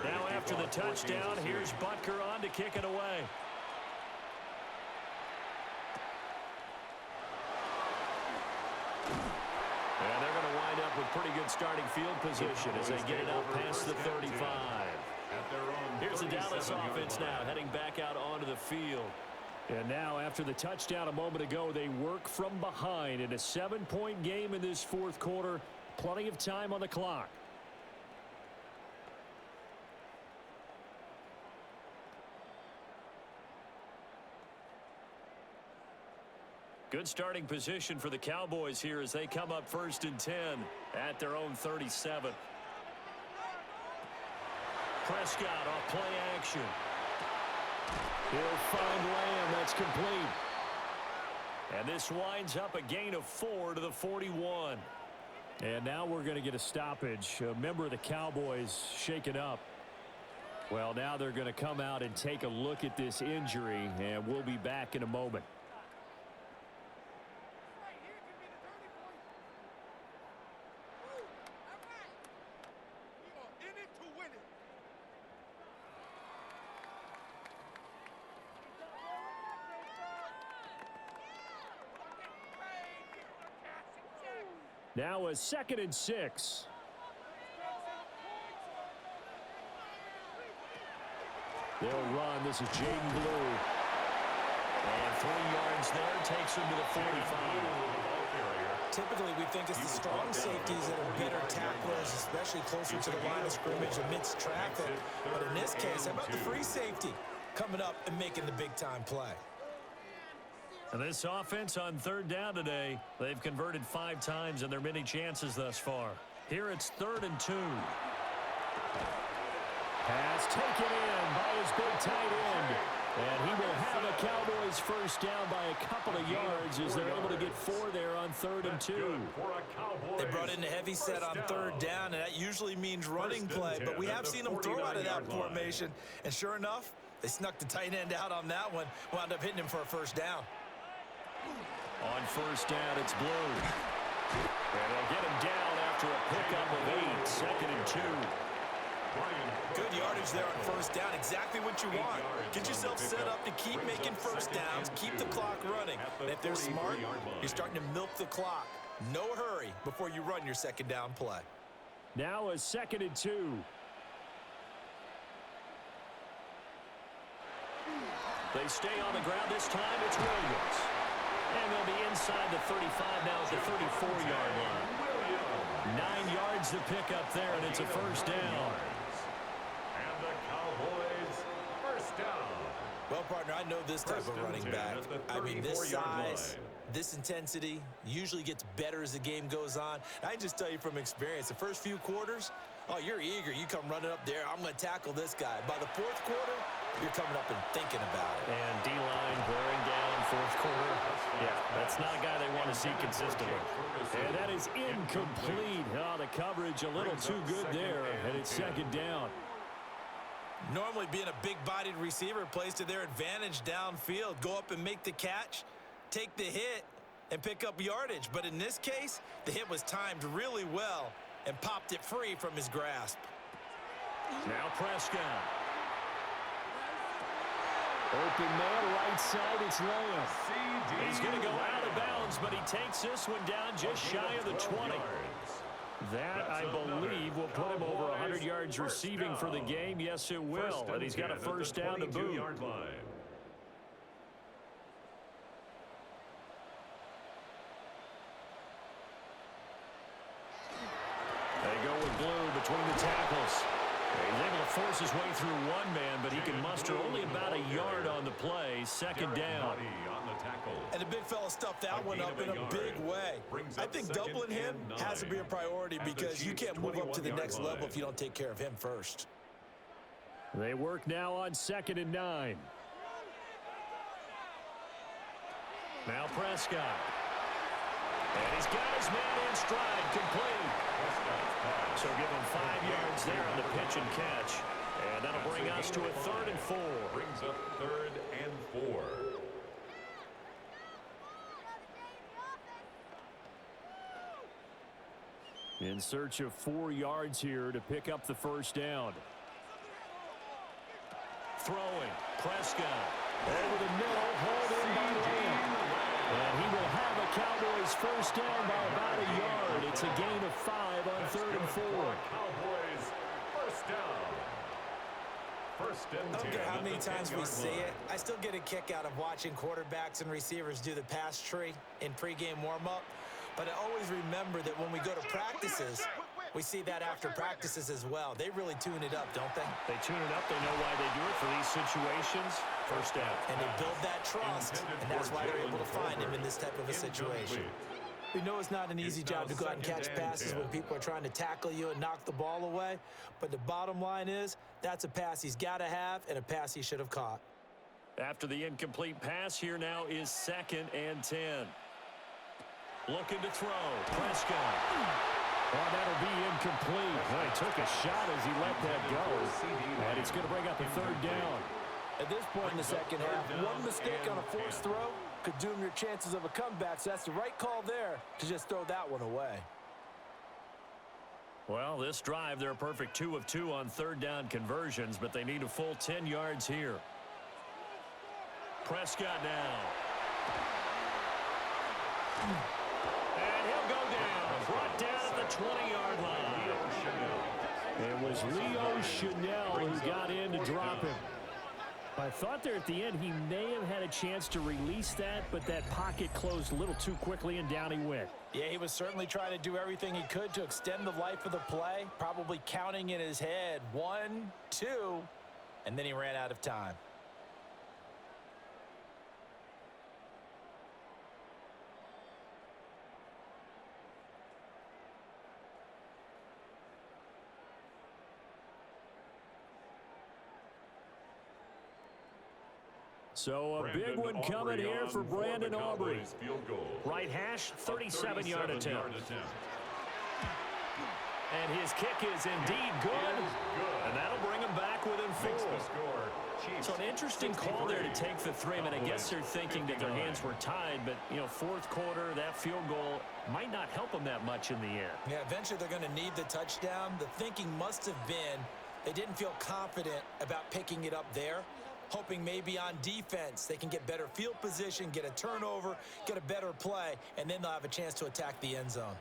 Now after the touchdown, here's Butker on to kick it away. And they're going to wind up with pretty good starting field position as they get it out past the 35. Here's the Dallas offense now heading back out onto the field. And now after the touchdown a moment ago, they work from behind in a 7-point game in this 4th quarter. Plenty of time on the clock. Good starting position for the Cowboys here as they come up 1st and 10 at their own 37. Prescott off play action. He'll find Lamb. That's complete. And this winds up a gain of 4 to the 41. And now we're going to get a stoppage. A member of the Cowboys shaken up. Well, now they're going to come out and take a look at this injury, and we'll be back in a moment. Now a 2nd and 6. They'll run. This is Jaden Blue. And 3 yards there takes him to the 45. Typically, we think it's the strong safeties that are better tacklers, especially closer to the line of scrimmage amidst traffic. But in this case, how about the free safety coming up and making the big-time play? And this offense on 3rd down today, they've converted 5 times in their many chances thus far. Here it's 3rd and 2. Pass taken in by his big tight end. And he will have a Cowboys first down by a couple of yards as they're able to get 4 there on 3rd and 2. They brought in the heavy set on 3rd down, and that usually means running play. But we have seen them throw out of that formation. And sure enough, they snuck the tight end out on that one, wound up hitting him for a first down. On 1st down, it's Blue. And they'll get him down after a pickup of 8. 2nd and 2. Good yardage there on 1st down. Exactly what you want. Get yourself set up to keep making first downs, keep the clock running. And if they're smart, you're starting to milk the clock. No hurry before you run your 2nd down play. Now a 2nd and 2. They stay on the ground. This time it's Williams. And they'll be inside the 35 now at the 34-yard line. 9 yards to pick up there, and it's a first down. And the Cowboys first down. Well, partner, I know this type of running back. I mean, this size, this intensity usually gets better as the game goes on. I can just tell you from experience, the first few quarters, oh, you're eager. You come running up there. I'm going to tackle this guy. By the 4th quarter, you're coming up and thinking about it. And D-line wearing down 4th quarter. Yeah, that's not a guy they want to see consistently. And that is incomplete. Oh, the coverage a little too good there, and it's 2nd down. Normally being a big-bodied receiver plays to their advantage downfield. Go up and make the catch, take the hit, and pick up yardage. But in this case, the hit was timed really well and popped it free from his grasp. Now Prescott. Open man, right side, it's Lamb. He's going to go out of bounds, but he takes this one down just shy of the 20. That, I believe, will put him over 100 yards receiving for the game. Yes, it will. And he's got a first down to boot. They go with Blue between the tackles. He's able to force his way through one man, but he can muster only about a yard on the play. 2nd down. And the big fella stuffed that one up in a big way. I think doubling him has to be a priority because you can't move up to the next level if you don't take care of him first. They work now on 2nd and 9. Now Prescott. And he's got his man in stride, complete. So give him 5 yards there on the pitch and catch. And that'll bring us to a 3rd and 4. Brings up 3rd and 4. In search of 4 yards here to pick up the first down. Throwing. Prescott. Over the middle, hauled in by Lamb. And he will have a Cowboys first down by about a yard. It's a gain of 5 on 3rd and 4. Cowboys first down. First and 10. I don't care how many times we see it. I still get a kick out of watching quarterbacks and receivers do the pass tree in pregame warm-up. But I always remember that when we go to practices, we see that after practices as well. They really tune it up, don't they? They tune it up. They know why they do it for these situations. First down. And they build that trust, and that's why they're able to find him in this type of a situation. We know it's not an easy job to go out and catch passes when people are trying to tackle you and knock the ball away. But the bottom line is, that's a pass he's got to have and a pass he should have caught. After the incomplete pass, here now is 2nd and 10. Looking to throw. Prescott. Oh, that'll be incomplete. Well, he took a shot as he let that go. And it's going to bring up a 3rd down. At this point in the second half, one mistake on a forced throw could doom your chances of a comeback. So that's the right call there to just throw that one away. Well, this drive, they're a perfect 2 of 2 on 3rd down conversions, but they need a full 10 yards here. Prescott now. And he'll go down. Brought down at the 20-yard line. It was Leo Chanel who got in to drop him. I thought there at the end he may have had a chance to release that, but that pocket closed a little too quickly, and down he went. Yeah, he was certainly trying to do everything he could to extend the life of the play, probably counting in his head 1, 2, and then he ran out of time. So a big one coming here for Brandon Aubrey. Right hash, 37-yard attempt. And his kick is indeed good. And that'll bring him back within 4. So an interesting call there to take the 3. I mean, I guess they're thinking that their hands were tied, but, you know, 4th quarter, that field goal might not help them that much in the end. Yeah, eventually they're going to need the touchdown. The thinking must have been they didn't feel confident about picking it up there, hoping maybe on defense they can get better field position, get a turnover, get a better play, and then they'll have a chance to attack the end zone.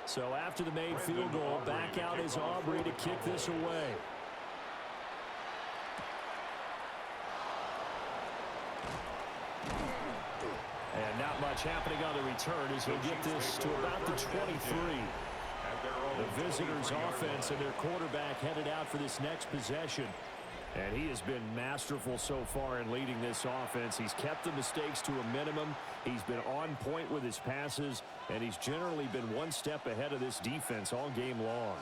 So after the made field goal, back out is Aubrey to kick this away. And not much happening on the return as he'll get this to about the 23. The visitors' offense and their quarterback headed out for this next possession. And he has been masterful so far in leading this offense. He's kept the mistakes to a minimum. He's been on point with his passes, and he's generally been one step ahead of this defense all game long.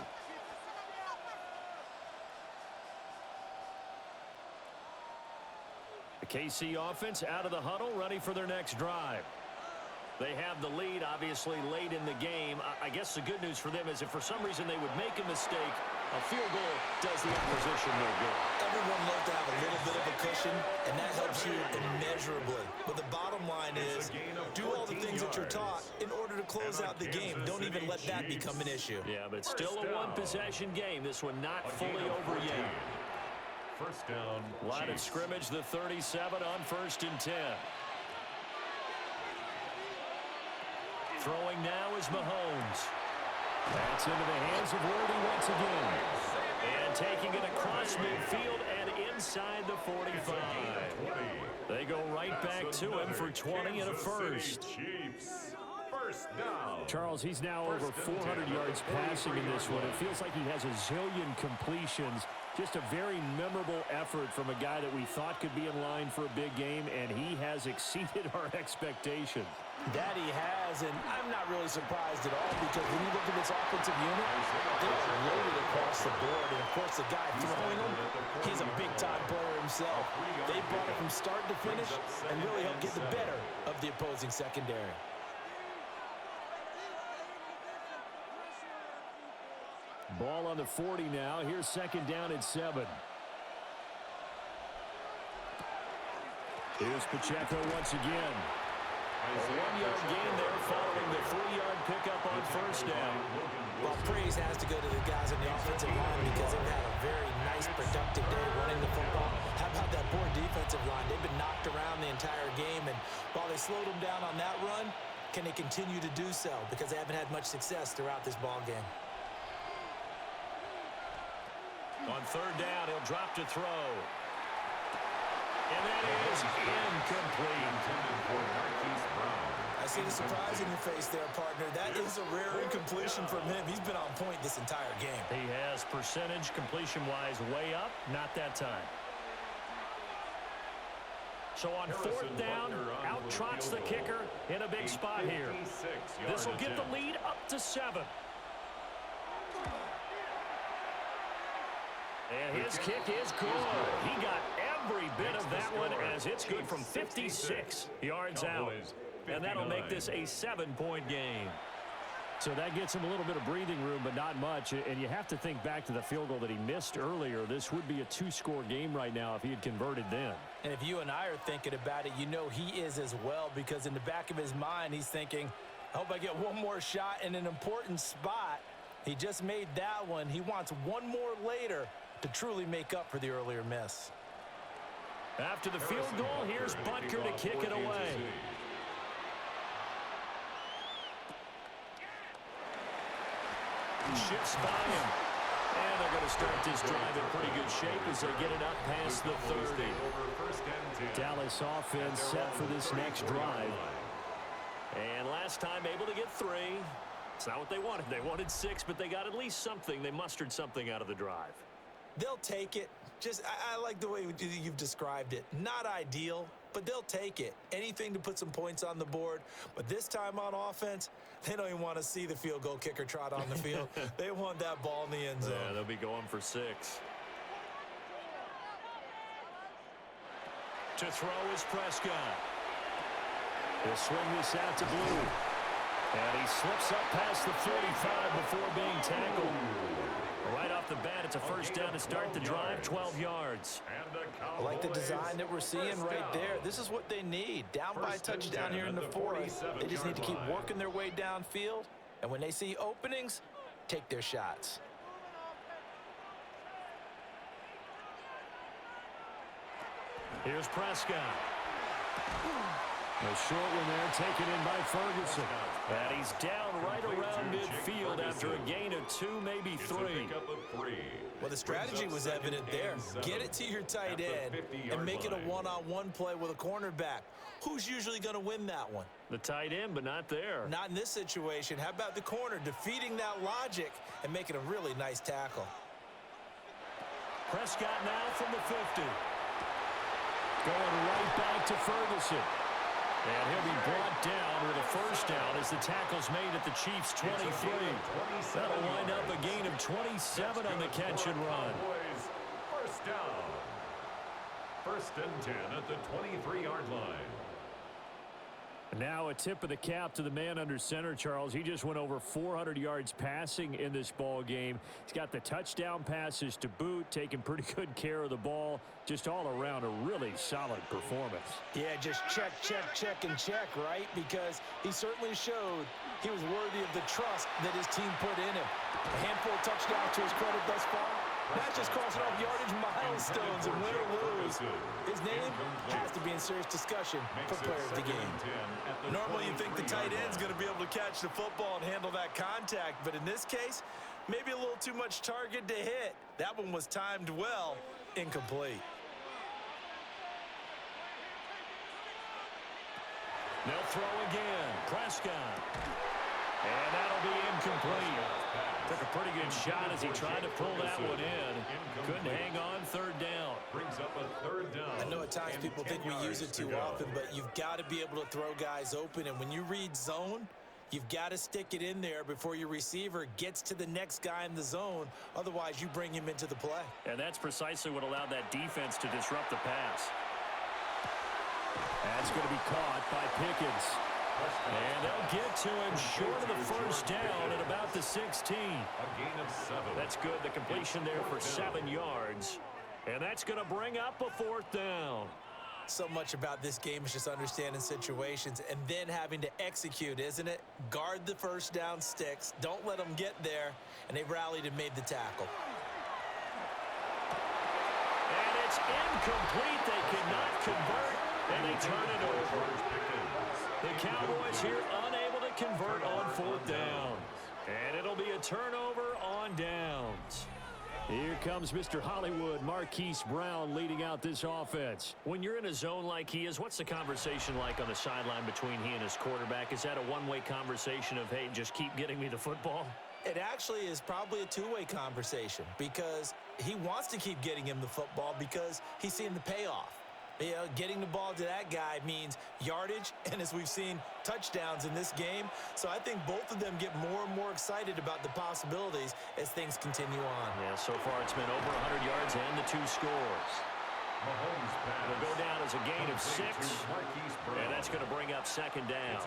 The KC offense out of the huddle, ready for their next drive. They have the lead, obviously, late in the game. I guess the good news for them is if for some reason they would make a mistake, a field goal does the opposition no good. Everyone loves to have a little bit of a cushion, and that helps you immeasurably. But the bottom line is, do all the things that you're taught in order to close out the game. Don't even let that become an issue. Yeah, but still a one-possession game. This one not fully over yet. First down. Line of scrimmage, the 37 on 1st and 10. Throwing now is Mahomes. That's into the hands of Worthy once again. And taking it across midfield and inside the 45. They go right back to him for 20 and a first. Charles, he's now over 400 yards passing in this one. It feels like he has a zillion completions. Just a very memorable effort from a guy that we thought could be in line for a big game, and he has exceeded our expectations. That he has, and I'm not really surprised at all because when you look at this offensive unit, they're loaded across the board. And, of course, the guy throwing them, he's a big-time player himself. They brought it from start to finish and really helped get the better of the opposing secondary. Ball on the 40 now. Here's 2nd down and 7. Here's Pacheco once again. A 1-yard gain there following the 3-yard pickup on 1st down. Well, praise has to go to the guys on the offensive line because they've had a very nice, productive day running the football. How about that poor defensive line? They've been knocked around the entire game, and while they slowed them down on that run, can they continue to do so? Because they haven't had much success throughout this ball game. On 3rd down, he'll drop to throw. And that is incomplete. I see the surprise in your face there, partner. That is a rare incompletion from him. He's been on point this entire game. He has percentage completion-wise way up, not that time. So on 4th down, out trots the kicker in a big spot here. This will get the lead up to 7. And his kick is good. He got every bit of that one as it's good from 56 yards out. And that'll make this a 7-point game. So that gets him a little bit of breathing room, but not much. And you have to think back to the field goal that he missed earlier. This would be a 2-score game right now if he had converted then. And if you and I are thinking about it, you know he is as well, because in the back of his mind, he's thinking, I hope I get one more shot in an important spot. He just made that one. He wants one more later to truly make up for the earlier miss. After the field goal, here's Butker to kick it away. Shifts by him. And they're going to start this drive in pretty good shape as they get it up past the 30. Dallas offense set for this next drive. And last time able to get 3. It's not what they wanted. They wanted 6, but they got at least something. They mustered something out of the drive. They'll take it. I like the way you've described it. Not ideal, but they'll take it. Anything to put some points on the board. But this time on offense, they don't even want to see the field goal kicker trot on the field. They want that ball in the end zone. Yeah, they'll be going for 6. To throw is Prescott. He'll swing this out to Blue. And he slips up past the 45 before being tackled. Right off the bat, it's a first down to start the drive, 12 yards. I like the design that we're seeing right there. This is what they need. Down by a touchdown here in the 4th. They just need to keep working their way downfield. And when they see openings, take their shots. Here's Prescott. A short one there, taken in by Ferguson. And he's down right around midfield after a gain of 2, maybe 3. Well, the strategy was evident there. Get it to your tight end and make it a one-on-one play with a cornerback. Who's usually going to win that one? The tight end, but not there. Not in this situation. How about the corner defeating that logic and making a really nice tackle? Prescott now from the 50. Going right back to Ferguson. And he'll be brought down with a first down as the tackle's made at the Chiefs' 23. That'll wind up a gain of 27 on the catch and run. First down. 1st and 10 at the 23-yard line. Now a tip of the cap to the man under center, Charles. He just went over 400 yards passing in this ball game. He's got the touchdown passes to boot, taking pretty good care of the ball. Just all around a really solid performance. Yeah, just check, and check, right? Because he certainly showed he was worthy of the trust that his team put in him. A handful of touchdowns to his credit thus far. Not just crossing off yardage milestones and win or lose. His name has to be in serious discussion for player of the game. Normally you think the tight end's going to be able to catch the football and handle that contact, but in this case, maybe a little too much target to hit. That one was timed well, incomplete. They'll throw again. Prescott. And that'll be incomplete. Took a pretty good shot as he tried to pull that one in. Couldn't hang on 3rd down. Brings up a 3rd down. I know at times people think we use it too often, but you've got to be able to throw guys open. And when you read zone, you've got to stick it in there before your receiver gets to the next guy in the zone. Otherwise, you bring him into the play. And that's precisely what allowed that defense to disrupt the pass. That's going to be caught by Pickens. And they'll get to him short of the first down at about the 16. A gain of 7. That's good. The completion there for 7 yards. And that's going to bring up a 4th down. So much about this game is just understanding situations and then having to execute, isn't it? Guard the first down sticks. Don't let them get there. And they rallied and made the tackle. And it's incomplete. They cannot convert. And they turn it over. The Cowboys here unable to convert on 4th down. And it'll be a turnover on downs. Here comes Mr. Hollywood, Marquise Brown, leading out this offense. When you're in a zone like he is, what's the conversation like on the sideline between he and his quarterback? Is that a one-way conversation of, hey, just keep getting me the football? It actually is probably a two-way conversation because he wants to keep getting him the football because he's seeing the payoff. You know, getting the ball to that guy means yardage, and as we've seen, touchdowns in this game. So I think both of them get more and more excited about the possibilities as things continue on. Yeah, so far it's been over 100 yards yards and the 2 scores. It'll go down as a gain of 6, and that's going to bring up second down.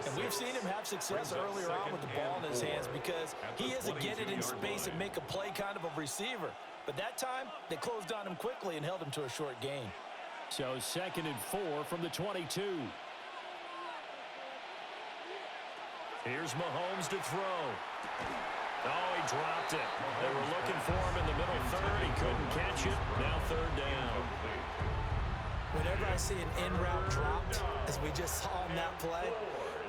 And we've seen him have success earlier on with the ball in his hands because he is a get it in space and make a play kind of a receiver. But that time, they closed on him quickly and held him to a short gain. So 2nd and 4 from the 22. Here's Mahomes to throw. Oh, he dropped it. They were looking for him in the middle third. He couldn't catch it. Now 3rd down. Whenever I see an in-route dropped, as we just saw in that play,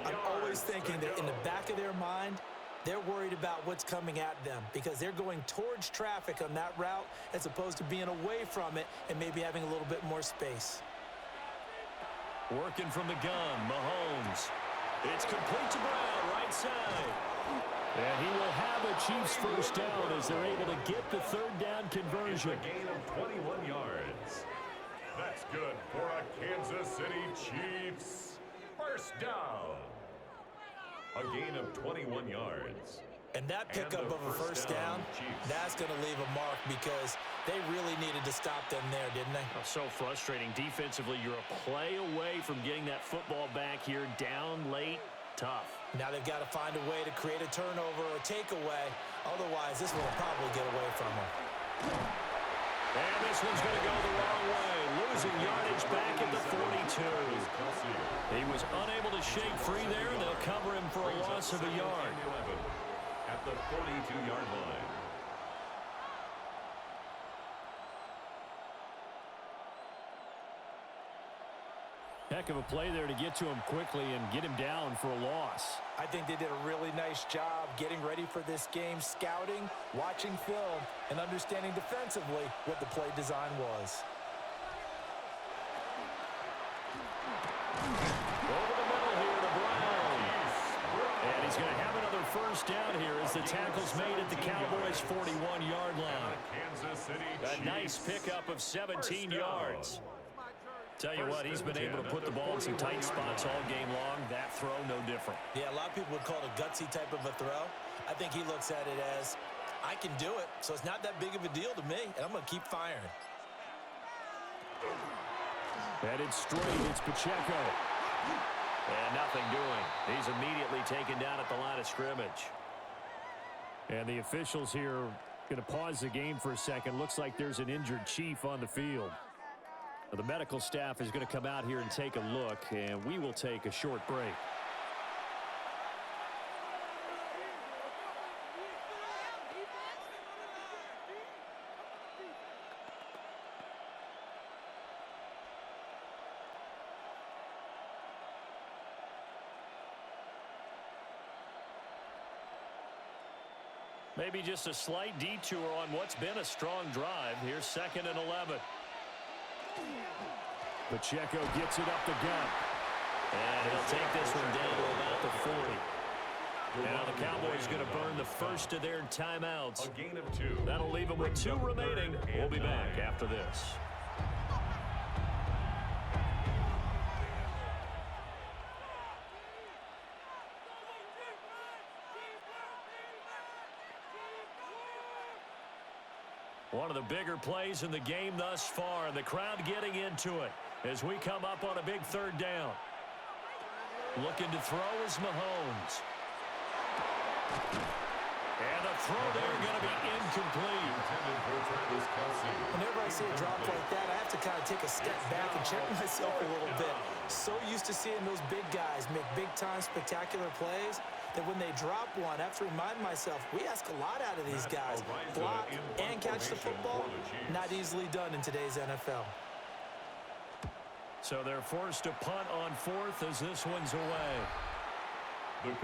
I'm always thinking that in the back of their mind, they're worried about what's coming at them because they're going towards traffic on that route as opposed to being away from it and maybe having a little bit more space. Working from the gun, Mahomes. It's complete to Brown, right side. And he will have a Chiefs first down as they're able to get the 3rd down conversion. It's a gain of 21 yards. That's good for a Kansas City Chiefs first down. A gain of 21 yards. And that pickup of a first down, that's going to leave a mark because they really needed to stop them there, didn't they? Oh, so frustrating. Defensively, you're a play away from getting that football back here. Down late, tough. Now they've got to find a way to create a turnover or a takeaway. Otherwise, this one will probably get away from them. And this one's going to go the wrong way. Losing yardage back at the 42. He was unable to shake free there, and they'll cover him for a loss of a yard. At the 42-yard line. Heck of a play there to get to him quickly and get him down for a loss. I think they did a really nice job getting ready for this game, scouting, watching film, and understanding defensively what the play design was. Over the middle here to Brown. And he's going to have another first down here as the tackle's made at the Cowboys' 41-yard line. A nice pickup of 17 yards. Tell you what, he's been able to put the ball in some tight spots all game long. That throw, no different. Yeah, a lot of people would call it a gutsy type of a throw. I think he looks at it as, I can do it, so it's not that big of a deal to me, and I'm going to keep firing. Headed straight, it's Pacheco. And nothing doing. He's immediately taken down at the line of scrimmage. And the officials here going to pause the game for a second. Looks like there's an injured Chief on the field. The medical staff is going to come out here and take a look, and we will take a short break. Maybe just a slight detour on what's been a strong drive. Here's 2nd and 11. Pacheco gets it up the gut. And he'll take this one down to about the 40. Now the Cowboys going to burn the first of their timeouts. A gain of 2. That'll leave them with 2 remaining. We'll be back after this. One of the bigger plays in the game thus far, and the crowd getting into it as we come up on a big 3rd down. Looking to throw is Mahomes. And the throw there going to be incomplete. Whenever I see a drop like that, I have to kind of take a step back and check myself a little bit. So used to seeing those big guys make big-time spectacular plays that when they drop one, I have to remind myself, we ask a lot out of these guys. Block and catch the football, not easily done in today's NFL. So they're forced to punt on 4th as this one's away.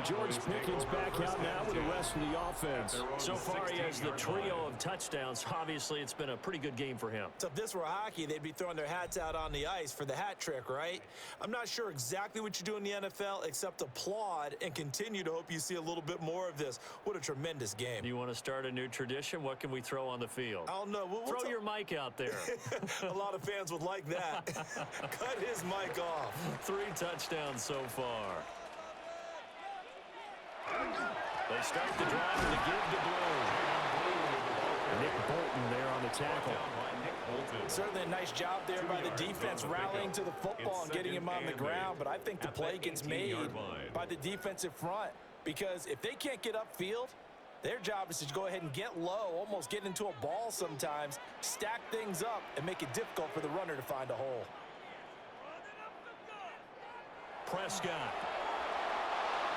George Pickens back out now with the rest of the offense. So far, he has the trio of touchdowns. Obviously, it's been a pretty good game for him. So if this were hockey, they'd be throwing their hats out on the ice for the hat trick, right? I'm not sure exactly what you do in the NFL except applaud and continue to hope you see a little bit more of this. What a tremendous game. You want to start a new tradition? What can we throw on the field? I don't know. Throw your mic out there. A lot of fans would like that. Cut his mic off. 3 touchdowns so far. They start the drive with a give to Blue. Nick Bolton there on the tackle. Certainly a nice job there by the defense rallying to the football and getting him on the ground, but I think the play gets made by the defensive front because if they can't get upfield, their job is to go ahead and get low, almost get into a ball sometimes, stack things up, and make it difficult for the runner to find a hole. Prescott.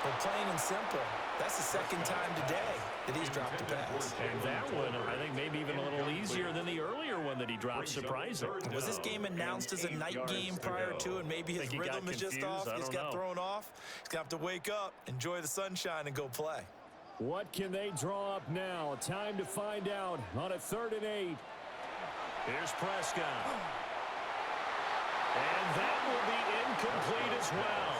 But plain and simple, that's the second time today that he's dropped a pass. And that one, I think, maybe even a little easier than the earlier one that he dropped. Surprising. Was this game announced as a night game prior to, and maybe his rhythm is just off? He's got thrown off. He's going to have to wake up, enjoy the sunshine, and go play. What can they draw up now? Time to find out on a 3rd and 8. Here's Prescott. And that will be incomplete as well.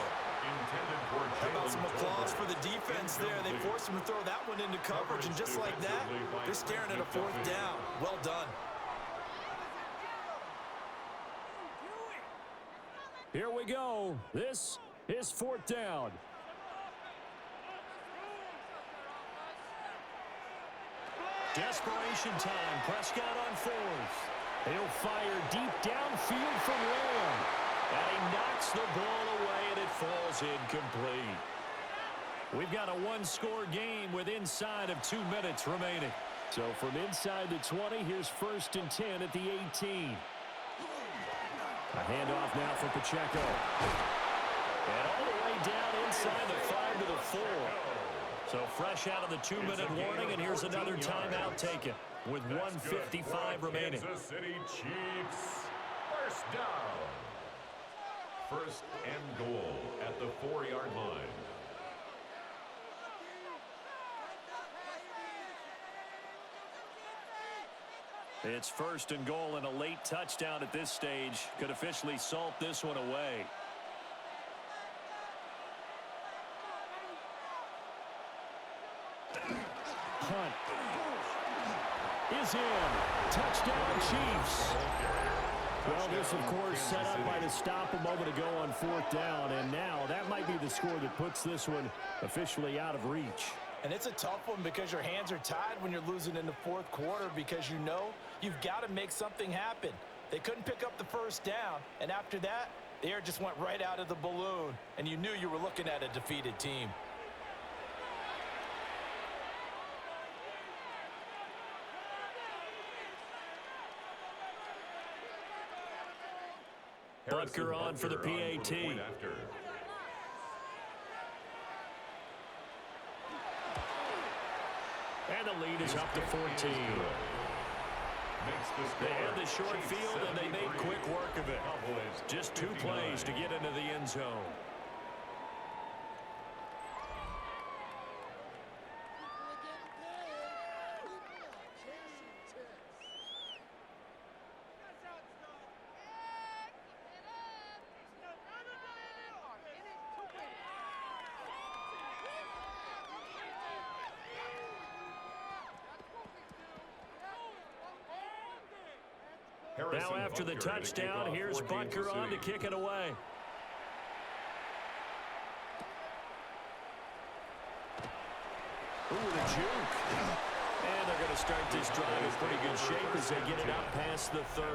How about some applause for the defense there? They forced him to throw that one into coverage, and just like that, they're staring at a 4th down. Well done. Here we go. This is 4th down. Desperation time. Prescott on 4th. He'll fire deep downfield from Lamb. And he knocks the ball away, and it falls incomplete. We've got a one-score game with inside of 2 minutes remaining. So from inside the 20, here's 1st and 10 at the 18. A handoff now for Pacheco. And all the way down inside the 5 to the 4. So fresh out of the 2-minute warning, and here's another timeout taken with 1:55 remaining. Kansas City Chiefs, first down. 1st and goal at the 4-yard line. It's 1st and goal, and a late touchdown at this stage could officially salt this one away. Hunt is in. Touchdown, Chiefs. Well, this, of course, set up by the stop a moment ago on 4th down, and now that might be the score that puts this one officially out of reach. And it's a tough one because your hands are tied when you're losing in the 4th quarter because you know you've got to make something happen. They couldn't pick up the 1st down, and after that, the air just went right out of the balloon, and you knew you were looking at a defeated team. Butker on for the PAT. And the lead is up to 14. They had the short field, and they made quick work of it. Just 2 plays to get into the end zone. Now after the touchdown, here's Butker on to kick it away. Ooh, the juke. And they're going to start this drive in pretty good shape as they get it out past the 30.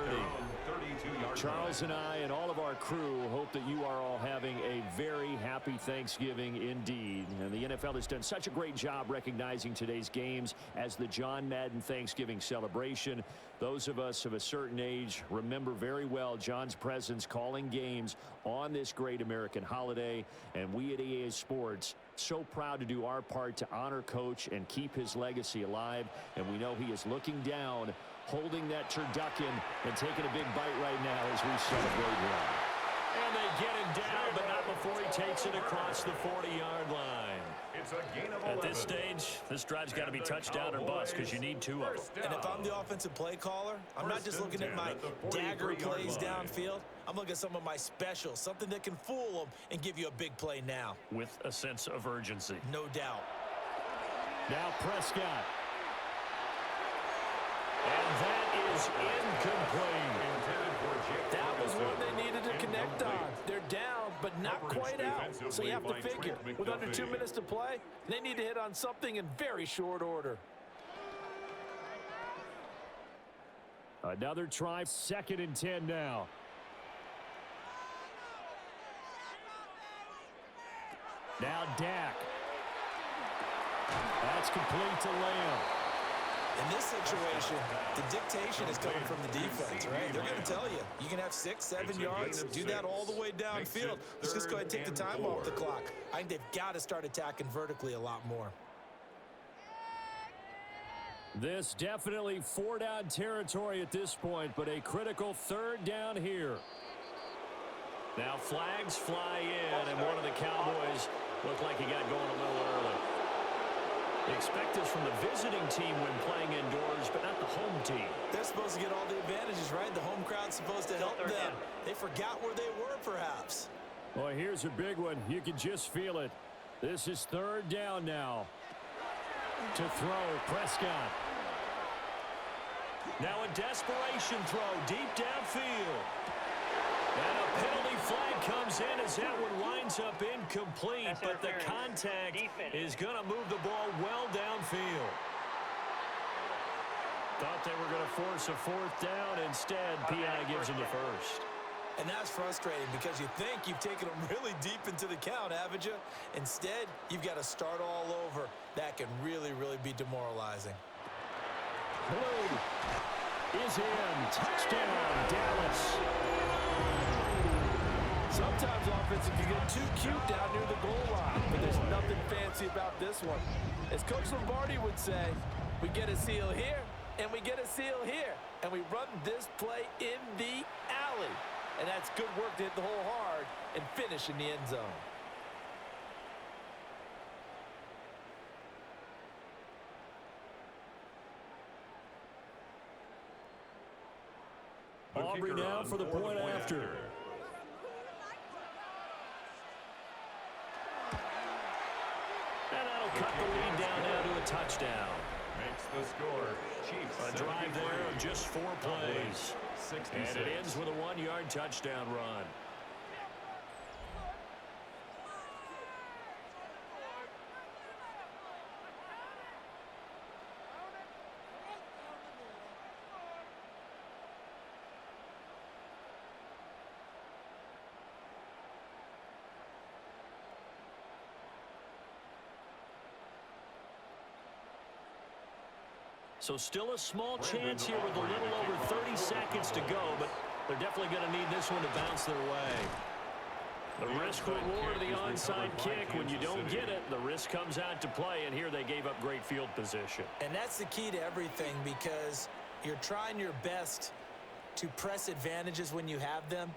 Charles and I and all of our crew hope that you are all having a very happy Thanksgiving indeed. And the NFL has done such a great job recognizing today's games as the John Madden Thanksgiving celebration. Those of us of a certain age remember very well John's presence calling games on this great American holiday. And we at EA Sports so proud to do our part to honor Coach and keep his legacy alive. And we know he is looking down, holding that turducken and taking a big bite right now as we celebrate him. And they get him down, but not before he takes it across the 40-yard line. It's a gain of 11. At this stage, this drive's got to be touchdown or bust because you need 2 of them. And if I'm the offensive play caller, I'm not just looking at my dagger plays downfield. I'm looking at some of my specials, something that can fool them and give you a big play now. With a sense of urgency. No doubt. Now Prescott. And that is incomplete. That was one they needed to connect on. They're down, but not quite out. So you have to figure, with under 2 minutes to play, they need to hit on something in very short order. Another try, 2nd and 10 now. Now Dak. That's complete to Lamb. In this situation, the dictation is coming from the defense, right? They're going to tell you, you can have 6, 7 yards, do that all the way downfield. Let's just go ahead and take the time off the clock. I think they've got to start attacking vertically a lot more. This definitely 4-down territory at this point, but a critical 3rd down here. Now flags fly in, and one of the Cowboys looked like he got going a little early. They expect this from the visiting team when playing indoors, but not the home team. They're supposed to get all the advantages, right? The home crowd's supposed to help them. They forgot where they were, perhaps. Well, here's a big one. You can just feel it. This is 3rd down now. To throw, Prescott. Now a desperation throw deep downfield. And a penalty flag comes in as that one winds up incomplete, but the contact is going to move the ball well downfield. Thought they were going to force a 4th down. Instead, PI gives them the first. And that's frustrating because you think you've taken them really deep into the count, haven't you? Instead, you've got to start all over. That can really, really be demoralizing. Blue is in. Touchdown, Dallas. Sometimes offense can get too cute down near the goal line, but there's nothing fancy about this one. As Coach Lombardi would say, we get a seal here, and we get a seal here, and we run this play in the alley. And that's good work to hit the hole hard and finish in the end zone. Aubrey now for the point after. And that'll cut the lead down now to a touchdown. Makes the score. Chiefs. A drive there of just 4 plays. 66. And it ends with a 1-yard touchdown run. So still a small chance here with a little over 30 seconds to go, but they're definitely going to need this one to bounce their way. The risk-reward of the onside kick, when you don't get it, the risk comes out to play, and here they gave up great field position. And that's the key to everything because you're trying your best to press advantages when you have them,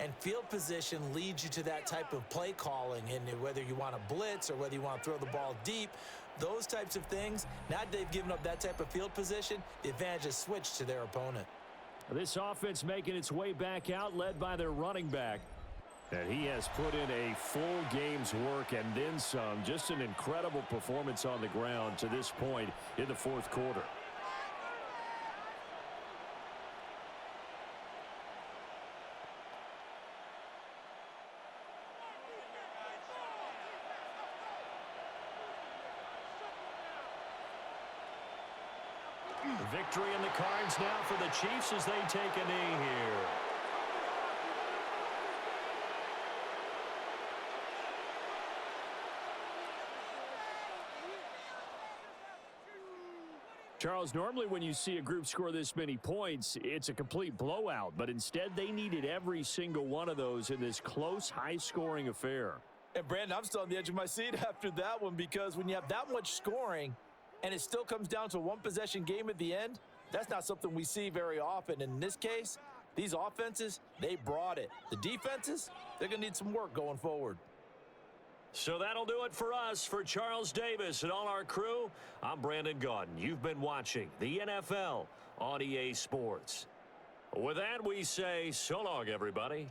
and field position leads you to that type of play calling, and whether you want to blitz or whether you want to throw the ball deep, those types of things, now that they've given up that type of field position, the advantage is switched to their opponent. This offense making its way back out, led by their running back. And he has put in a full game's work and then some. Just an incredible performance on the ground to this point in the 4th quarter. Victory in the cards now for the Chiefs as they take a knee here. Charles, normally when you see a group score this many points, it's a complete blowout, but instead they needed every single one of those in this close, high-scoring affair. And, Brandon, I'm still on the edge of my seat after that one because when you have that much scoring and it still comes down to a one-possession game at the end, that's not something we see very often. And in this case, these offenses, they brought it. The defenses, they're going to need some work going forward. So that'll do it for us. For Charles Davis and all our crew, I'm Brandon Gaudin. You've been watching the NFL on EA Sports. With that, we say so long, everybody.